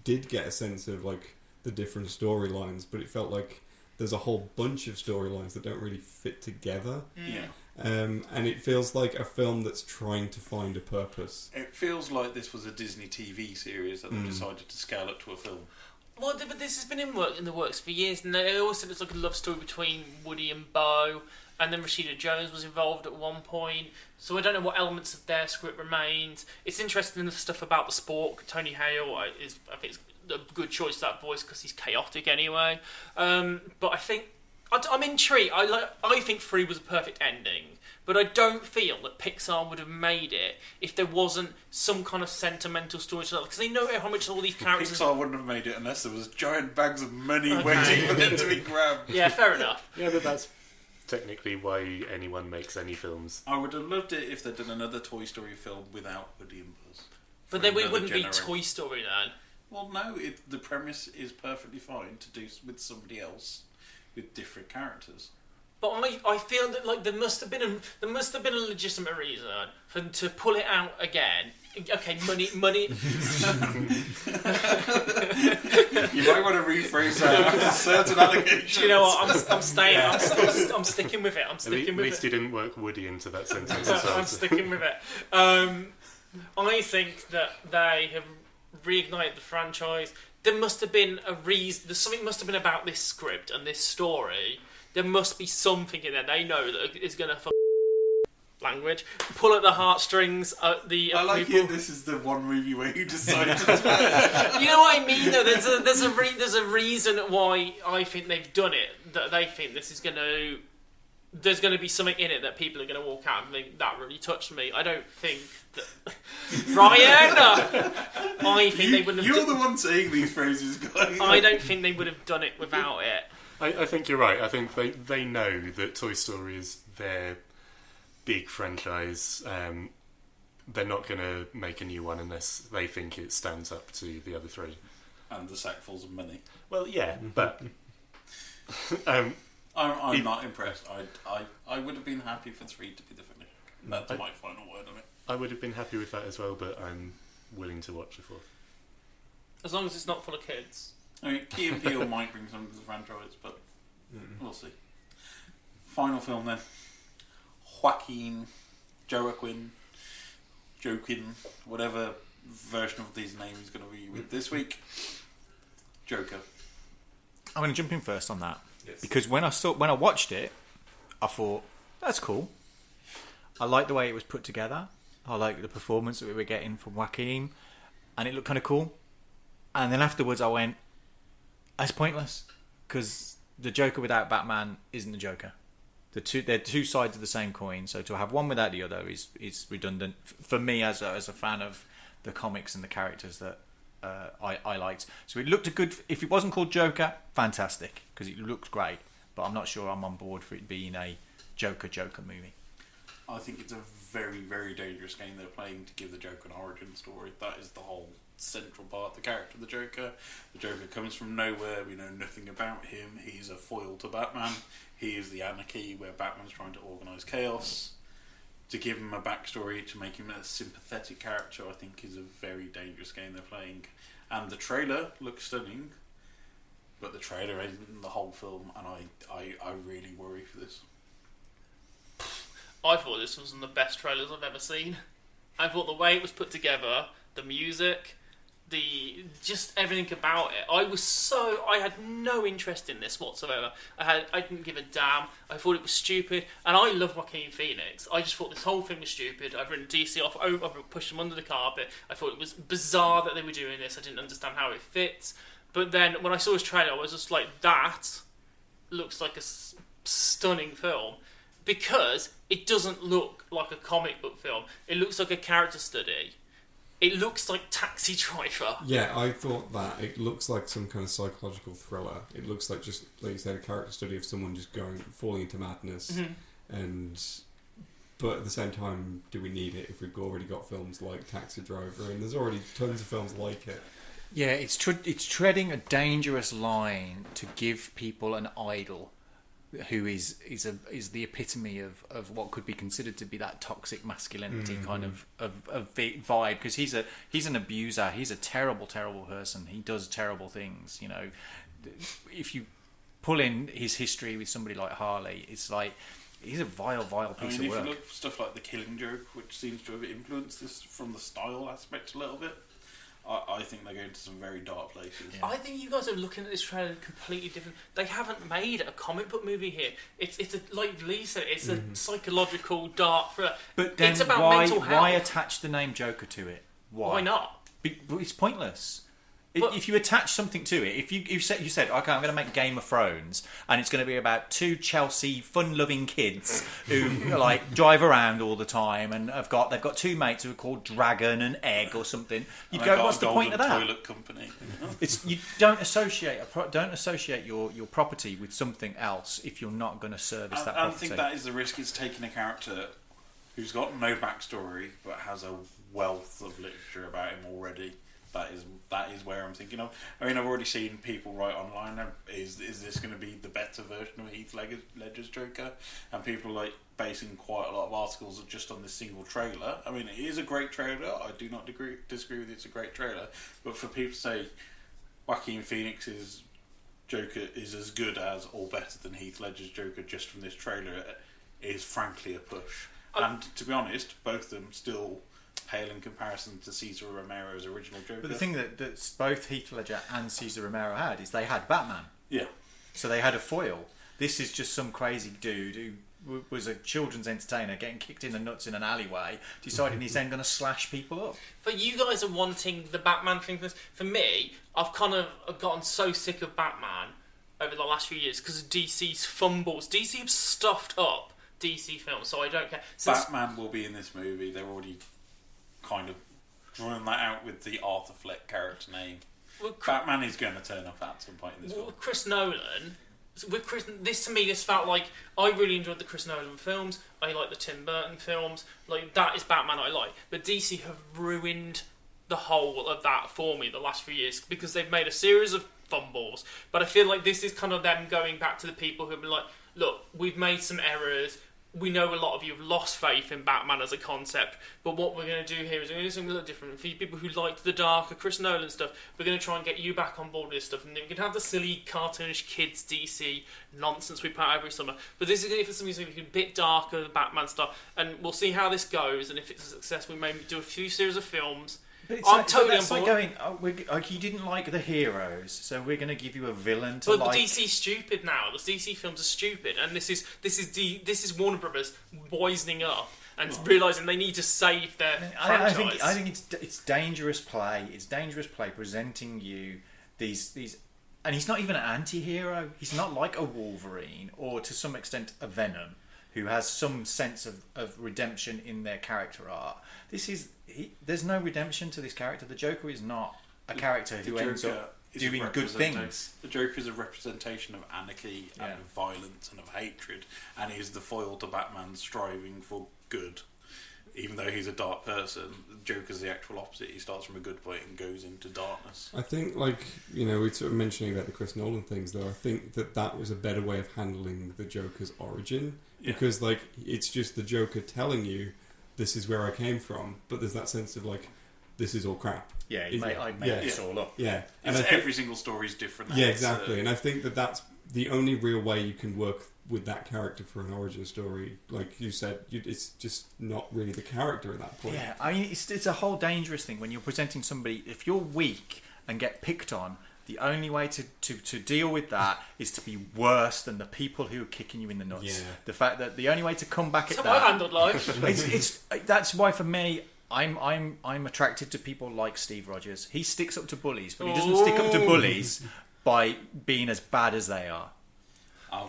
did get a sense of like the different storylines, but it felt like there's a whole bunch of storylines that don't really fit together. Yeah. And it feels like a film that's trying to find a purpose. It feels like this was a Disney TV series that they decided to scale up to a film. Well, but this has been in the works for years, and they always said it's like a love story between Woody and Bo, and then Rashida Jones was involved at one point. So I don't know what elements of their script remained. It's interesting the stuff about the sport. Tony Hale I think it's a good choice, that voice, because he's chaotic anyway. But I think I'm intrigued. I think 3 was a perfect ending, but I don't feel that Pixar would have made it if there wasn't some kind of sentimental story to that, because they know how much all these characters. Pixar wouldn't have made it unless there was giant bags of money waiting for them to be grabbed. Yeah, fair enough. Yeah, but that's technically why anyone makes any films. I would have loved it if they'd done another Toy Story film without Woody and Buzz. But then we wouldn't be Toy Story then. Well, no, the premise is perfectly fine to do with somebody else with different characters. But I feel that like there must have been a legitimate reason for them to pull it out again. Okay, money. You might want to rephrase that after certain allegations. You know what? I'm staying. I'm sticking with it. At least you didn't work Woody into that sentence. I'm sticking with it. I think that they have reignited the franchise. There must have been a reason. Something must have been about this script and this story. There must be something in there they know that is going to language pull at the heartstrings. I like it. This is the one movie where you decide to. You know what I mean? Though there's a reason why I think they've done it. That they think this is going to. There's going to be something in it that people are going to walk out and think that really touched me. I don't think that Ryan. I think they wouldn't. You're the one saying these phrases, guys. I don't think they would have done it without it. I think you're right. I think they know that Toy Story is their big franchise. They're not going to make a new one unless they think it stands up to the other 3. And the sackfuls of money. Well, yeah, but I'm not impressed. I would have been happy for 3 to be the finish. That's my final word on it. I would have been happy with that as well, but I'm willing to watch the 4th. As long as it's not full of kids. I mean, Key and Peele might bring some to the franchise, but we'll see. Final film then. Joaquin, whatever version of these names he's going to be with this week. Joker. I'm going to jump in first on that. Yes. Because when I watched it, I thought, that's cool. I like the way it was put together. I like the performance that we were getting from Joaquin. And it looked kind of cool. And then afterwards I went, that's pointless. Because the Joker without Batman isn't the Joker. They're two sides of the same coin. So to have one without the other is redundant. For me as a fan of the comics and the characters that I liked. So it looked good. If it wasn't called Joker, fantastic. Because it looked great. But I'm not sure I'm on board for it being a Joker movie. I think it's a very, very dangerous game they're playing to give the Joker an origin story. That is the whole central part. The character of the Joker. The Joker comes from nowhere. We know nothing about him. He's a foil to Batman. He is the anarchy where Batman's trying to organise chaos. To give him a backstory, to make him a sympathetic character, I think is a very dangerous game they're playing. And the trailer looks stunning, but the trailer isn't the whole film, and I really worry for this. I thought this was one of the best trailers I've ever seen. I thought the way it was put together, the music, just everything about it. I had no interest in this whatsoever. I didn't give a damn. I thought it was stupid, and I love Joaquin Phoenix. I just thought this whole thing was stupid. I've written DC off. I've pushed them under the carpet. I thought it was bizarre that they were doing this. I didn't understand how it fits. But then when I saw his trailer, I was just like, that looks like a stunning film. Because it doesn't look like a comic book film. It looks like a character study. It looks like Taxi Driver. Yeah, I thought that. It looks like some kind of psychological thriller. It looks like, just like you said, a character study of someone just falling into madness. Mm-hmm. But at the same time, do we need it if we've already got films like Taxi Driver, and there's already tons of films like it? Yeah, it's treading a dangerous line to give people an idol who is the epitome of what could be considered to be that toxic masculinity kind of vibe, because he's an abuser. He's a terrible person. He does terrible things. You know, if you pull in his history with somebody like Harley, it's like he's a vile piece of work. If you look at stuff like The Killing Joke, which seems to have influenced this from the style aspect a little bit, I think they're going to some very dark places. Yeah. I think you guys are looking at this trailer completely different. They haven't made a comic book movie here. It's a, like Lee said, it's a psychological dark thriller. But then it's about mental health. Why attach the name Joker to it? Why not? But it's pointless. If you attach something to it, if you said, okay, I'm going to make Game of Thrones, and it's going to be about two Chelsea fun-loving kids who like drive around all the time, and they've got two mates who are called Dragon and Egg or something. You'd go, what's the point of that? Toilet company. You don't associate your property with something else if you're not going to service that property. I think that is the risk. It's taking a character who's got no backstory but has a wealth of literature about him already. That is where I'm thinking of. I mean, I've already seen people write online, is this going to be the better version of Heath Ledger's Joker? And people are like basing quite a lot of articles just on this single trailer. I mean, it is a great trailer. I do not disagree with it. It's a great trailer. But for people to say Joaquin Phoenix's Joker is as good as or better than Heath Ledger's Joker just from this trailer is frankly a push. And to be honest, both of them still pale in comparison to Cesar Romero's original Joker. But the thing that both Heath Ledger and Cesar Romero had is they had Batman. Yeah. So they had a foil. This is just some crazy dude who was a children's entertainer getting kicked in the nuts in an alleyway, deciding he's then going to slash people up. But you guys are wanting the Batman thing. For me, I've kind of gotten so sick of Batman over the last few years because of DC's fumbles. DC have stuffed up DC films, so I don't care. Batman will be in this movie. They're already kind of drawing that out with the Arthur Fleck character name. Batman is going to turn up at some point in this film. With Chris Nolan, this to me, this felt like I really enjoyed the Chris Nolan films. I like the Tim Burton films. Like, that is Batman I like. But DC have ruined the whole of that for me the last few years because they've made a series of fumbles. But I feel like this is kind of them going back to the people who've been like, look, we've made some errors. We know a lot of you have lost faith in Batman as a concept, but what we're going to do here is we're going to do something a little different. For you people who liked the darker Chris Nolan stuff, we're going to try and get you back on board with this stuff, and then we can have the silly, cartoonish kids DC nonsense we put out every summer. But this is going to be something a bit darker, Batman stuff, and we'll see how this goes. And if it's a success, we may do a few series of films. But it's I'm like, totally that's on like board. going, you didn't like the heroes, so we're going to give you a villain to But like. DC's stupid now. The DC films are stupid, and this is Warner Brothers wisening up and realizing they need to save their franchise. I think it's dangerous play. It's dangerous play presenting you these, and he's not even an anti-hero. He's not like a Wolverine or to some extent a Venom, who has some sense of redemption in their character art. There's no redemption to this character. The Joker is not a character who ends up doing good things. The Joker is a representation of anarchy and of violence and of hatred, and he's the foil to Batman striving for good. Even though he's a dark person, the Joker's the actual opposite. He starts from a good point and goes into darkness. I think, we're sort of mentioning about the Chris Nolan things, though. I think that was a better way of handling the Joker's origin. Yeah. Because, it's just the Joker telling you, this is where I came from, but there's that sense of, this is all crap. Yeah, I made this all up. Yeah. And every single story is different. Yeah, exactly. And I think that's the only real way you can work with that character for an origin story. Like you said, it's just not really the character at that point. Yeah, I mean, it's a whole dangerous thing when you're presenting somebody. If you're weak and get picked on, the only way to deal with that is to be worse than the people who are kicking you in the nuts. Yeah. The fact that the only way to come back at that... That's how I handled life. That's why, for me, I'm attracted to people like Steve Rogers. He sticks up to bullies, but he doesn't stick up to bullies by being as bad as they are.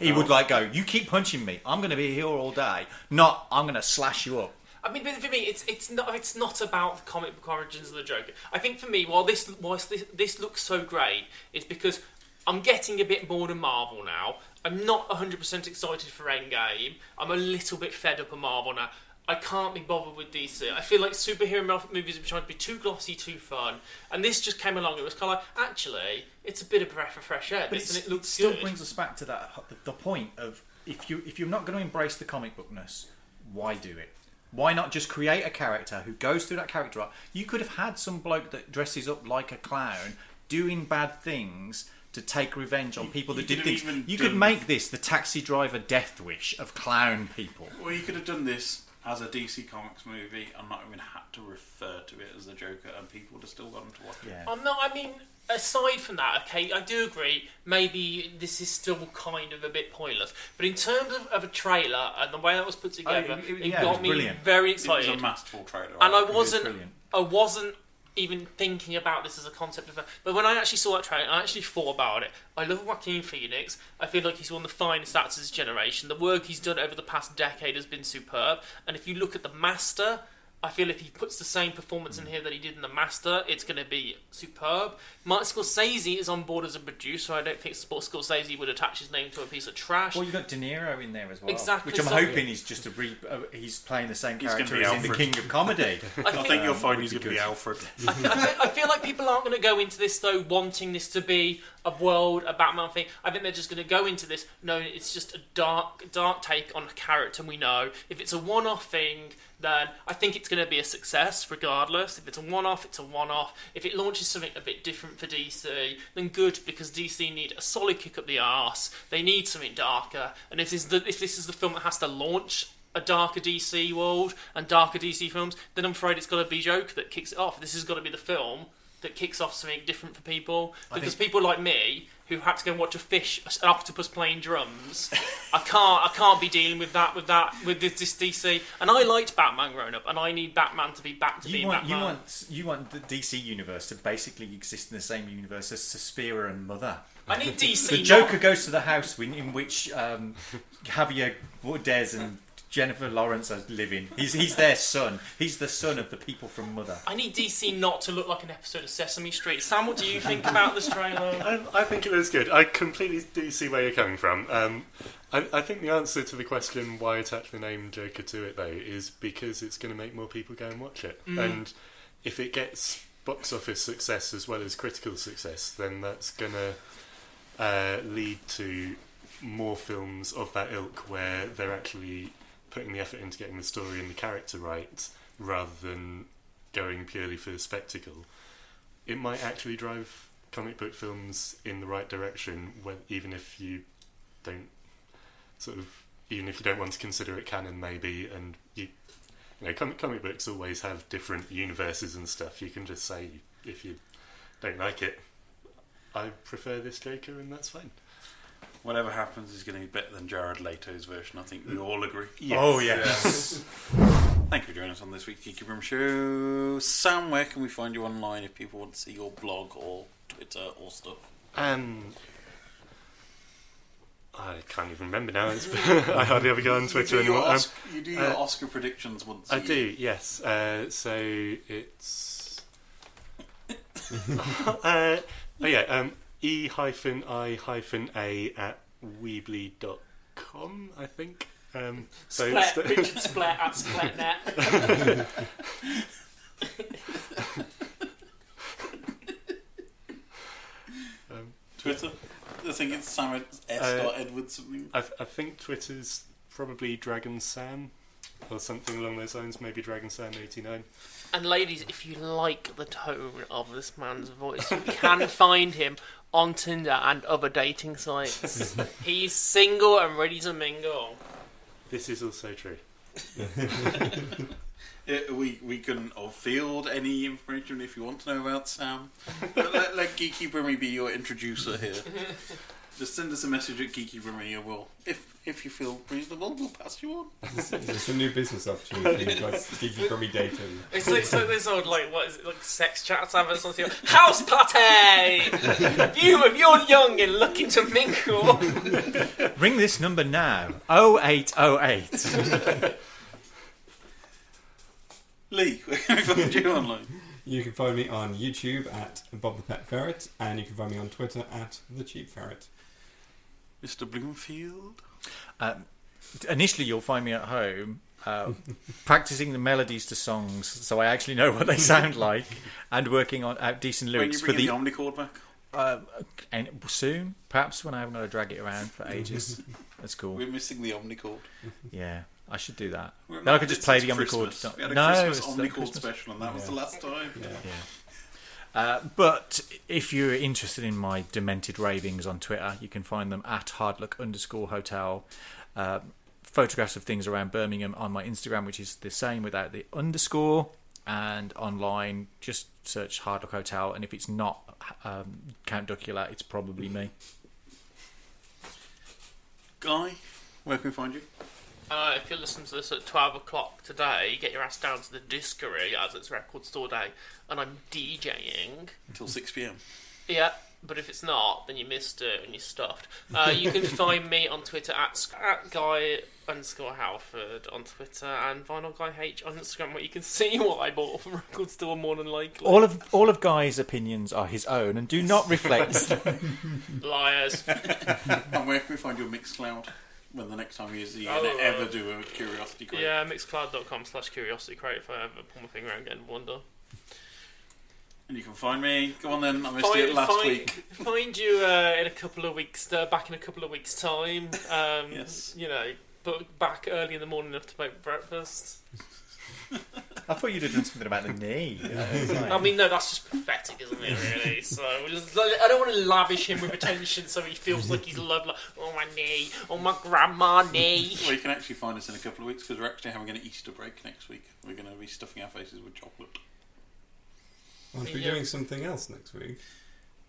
He would go, you keep punching me, I'm going to be here all day. Not, I'm going to slash you up. I mean, for me, it's not about the comic book origins of the Joker. I think for me, whilst this looks so great, it's because I'm getting a bit bored of Marvel now. I'm not 100% excited for Endgame. I'm a little bit fed up of Marvel now. I can't be bothered with DC. I feel like superhero movies are trying to be too glossy, too fun, and this just came along. It was kind of actually, it's a bit of a breath of fresh air. But and it looks still good. Brings us back to the point of if you're not going to embrace the comic bookness, why do it? Why not just create a character who goes through that character arc? You could have had some bloke that dresses up like a clown doing bad things to take revenge on people that did things. You could make this the Taxi Driver death wish of clown people. Well, you could have done this as a DC Comics movie and not even had to refer to it as the Joker, and people would have still gone to watch it. I mean, aside from that, okay, I do agree, maybe this is still kind of a bit pointless, but in terms of a trailer and the way that was put together, it got me very excited. It was a masterful trailer. And I wasn't even thinking about this as a concept but when I actually saw that trailer, I actually thought about it. I love Joaquin Phoenix. I feel like he's one of the finest actors of his generation. The work he's done over the past decade has been superb, and if you look at The Master, I feel if he puts the same performance in here that he did in The Master, it's going to be superb. Martin Scorsese is on board as a producer. I don't think Scorsese would attach his name to a piece of trash. Well, you've got De Niro in there as well. Exactly. Which I'm hoping he's just he's playing the same character as in The King of Comedy. I think you'll find he's going to be Alfred. I feel like people aren't going to go into this, though, wanting this to be a Batman thing. I think they're just going to go into this knowing it's just a dark take on a character we know. If it's a one-off thing, then I think it's going to be a success regardless. If it's a one-off, it's a one-off. If it launches something a bit different for DC, then good, because DC need a solid kick up the arse. They need something darker. And if this is the film that has to launch a darker DC world and darker DC films, then I'm afraid it's got to be Joker that kicks it off. This has got to be the film that kicks off something different for people. Because people like me, who had to go and watch an octopus playing drums, I can't be dealing with this DC. And I liked Batman growing up, and I need Batman to be back to being Batman. You want the DC universe to basically exist in the same universe as Suspiria and Mother. I need DC. The Joker goes to the house in which Javier Bardem and Jennifer Lawrence are living. He's their son. He's the son of the people from Mother. I need DC not to look like an episode of Sesame Street. Sam, what do you think about this trailer? I think it looks good. I completely do see where you're coming from. I think the answer to the question why attach the name Joker to it, though, is because it's going to make more people go and watch it. And if it gets box office success as well as critical success, then that's going to lead to more films of that ilk where they're actually putting the effort into getting the story and the character right rather than going purely for the spectacle. It might actually drive comic book films in the right direction, even if you don't want to consider it canon, maybe, and comic books always have different universes and stuff. You can just say, if you don't like it, I prefer this Joker, and that's fine. Whatever happens is going to be better than Jared Leto's version. I think we all agree. Yes. Oh, yes. Thank you for joining us on this week's Geeky Room Show. Sam, where can we find you online if people want to see your blog or Twitter or stuff? I can't even remember now. I hardly ever go on Twitter anymore. You do your Oscar predictions once a year. I do, yes. So it's... e-i-a@weebly.com, I think. Richard Splat at Splatnet. Twitter? I think it's Sam S. Edwards something. I think Twitter's probably Dragon Sam or something along those lines. Maybe Dragon Sam 89. And ladies, if you like the tone of this man's voice, you can find him on Tinder and other dating sites. He's single and ready to mingle. This is also true. We can field any information if you want to know about Sam. Let Geeky Brummie be your introducer here. Just send us a message at Geeky Brummie and we'll, if you feel reasonable, we'll pass you on. It's a new business opportunity, like Geeky Brummie dating. It's like this old, what is it, like sex chat or something? House party! If you're young and looking to mingle. Ring this number now. 0808. Lee, where can we find you online? You can find me on YouTube at Bob the Pet Ferret, and you can find me on Twitter at The Cheap Ferret. Mr. Bloomfield? Initially, you'll find me at home practicing the melodies to songs so I actually know what they sound like, and working out decent lyrics for the omnichord back. And soon, perhaps when I haven't got to drag it around for ages. That's cool. We're missing the omnichord. Yeah, I should do that. Then I could just play the omnichord. We had a Christmas omnichord special, and that was the last time. Yeah. But if you're interested in my demented ravings on Twitter, you can find them at hardluck_hotel. Photographs of things around Birmingham on my Instagram, which is the same without the underscore. And online, just search Hard Luck Hotel, and if it's not Count Duckula, it's probably me. Guy, where can we find you? If you're listening to this at 12 o'clock today, get your ass down to the Discovery, as it's Record Store Day, and I'm DJing. Until 6 p.m. Yeah, but if it's not, then you missed it and you're stuffed. You can find me on Twitter at Guy_Halford on Twitter, and VinylGuyH on Instagram, where you can see what I bought from Record Store more than likely. All of Guy's opinions are his own and do not reflect. Liars. And where can we find your Mixcloud? When the next time you ever do a Curiosity Crate? Yeah, mixcloud.com/Curiosity Crate if I ever pull my finger out again and wonder. And you can find me. Go on then, I missed it last week. Find you in a couple of weeks, back in a couple of weeks' time. Yes. You know, but back early in the morning enough to make breakfast. I thought you'd have done something about the knee. I mean, no, that's just pathetic, isn't it, really? So, I don't want to lavish him with attention so he feels like he's loved, like, oh, my knee, oh, my grandma knee. Well, you can actually find us in a couple of weeks, because we're actually having an Easter break next week. We're going to be stuffing our faces with chocolate. Aren't we doing something else next week?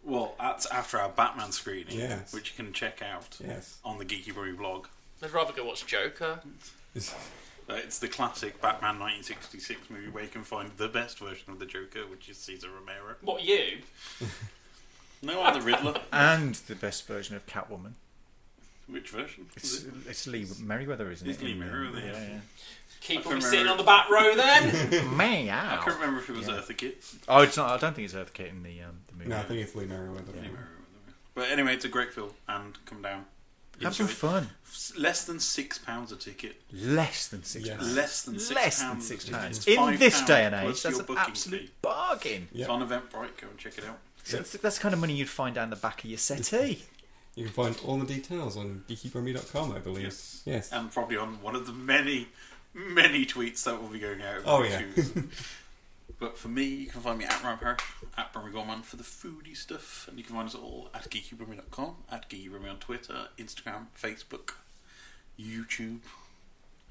Well, that's after our Batman screening, yes, which you can check out on the Geeky Brummie blog. I'd rather go watch Joker. It's the classic Batman 1966 movie where you can find the best version of the Joker, which is Cesar Romero. What, you? No, I'm the Riddler. And the best version of Catwoman. Which version? It's Lee Merriweather, isn't it? It's Lee Merriweather, yeah. Keep on sitting on the back row then. I can't remember if it was Eartha Kitt. Oh, it's not. I don't think it's Eartha Kitt in the movie. No, I think it's Lee Merriweather. Yeah. But anyway, it's a great film, and come down. Have some fun. Less than £6 a ticket. Less than £6. Yes. Less than £6. Less than £6. In this day and age, that's an absolute bargain. It's on Eventbrite. Go and check it out. So that's the kind of money you'd find down the back of your settee. You can find all the details on geekybrummie.com, I believe. Yes. And probably on one of the many tweets that will be going out. Oh, yeah. But for me, you can find me at Ryan Parrish, at Brummie Gorman for the foodie stuff. And you can find us all at geekybrummie.com, at geekybrummie on Twitter, Instagram, Facebook, YouTube,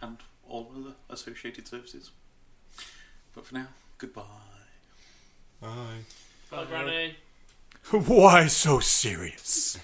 and all other associated services. But for now, goodbye. Bye. Bye, Granny. Why so serious?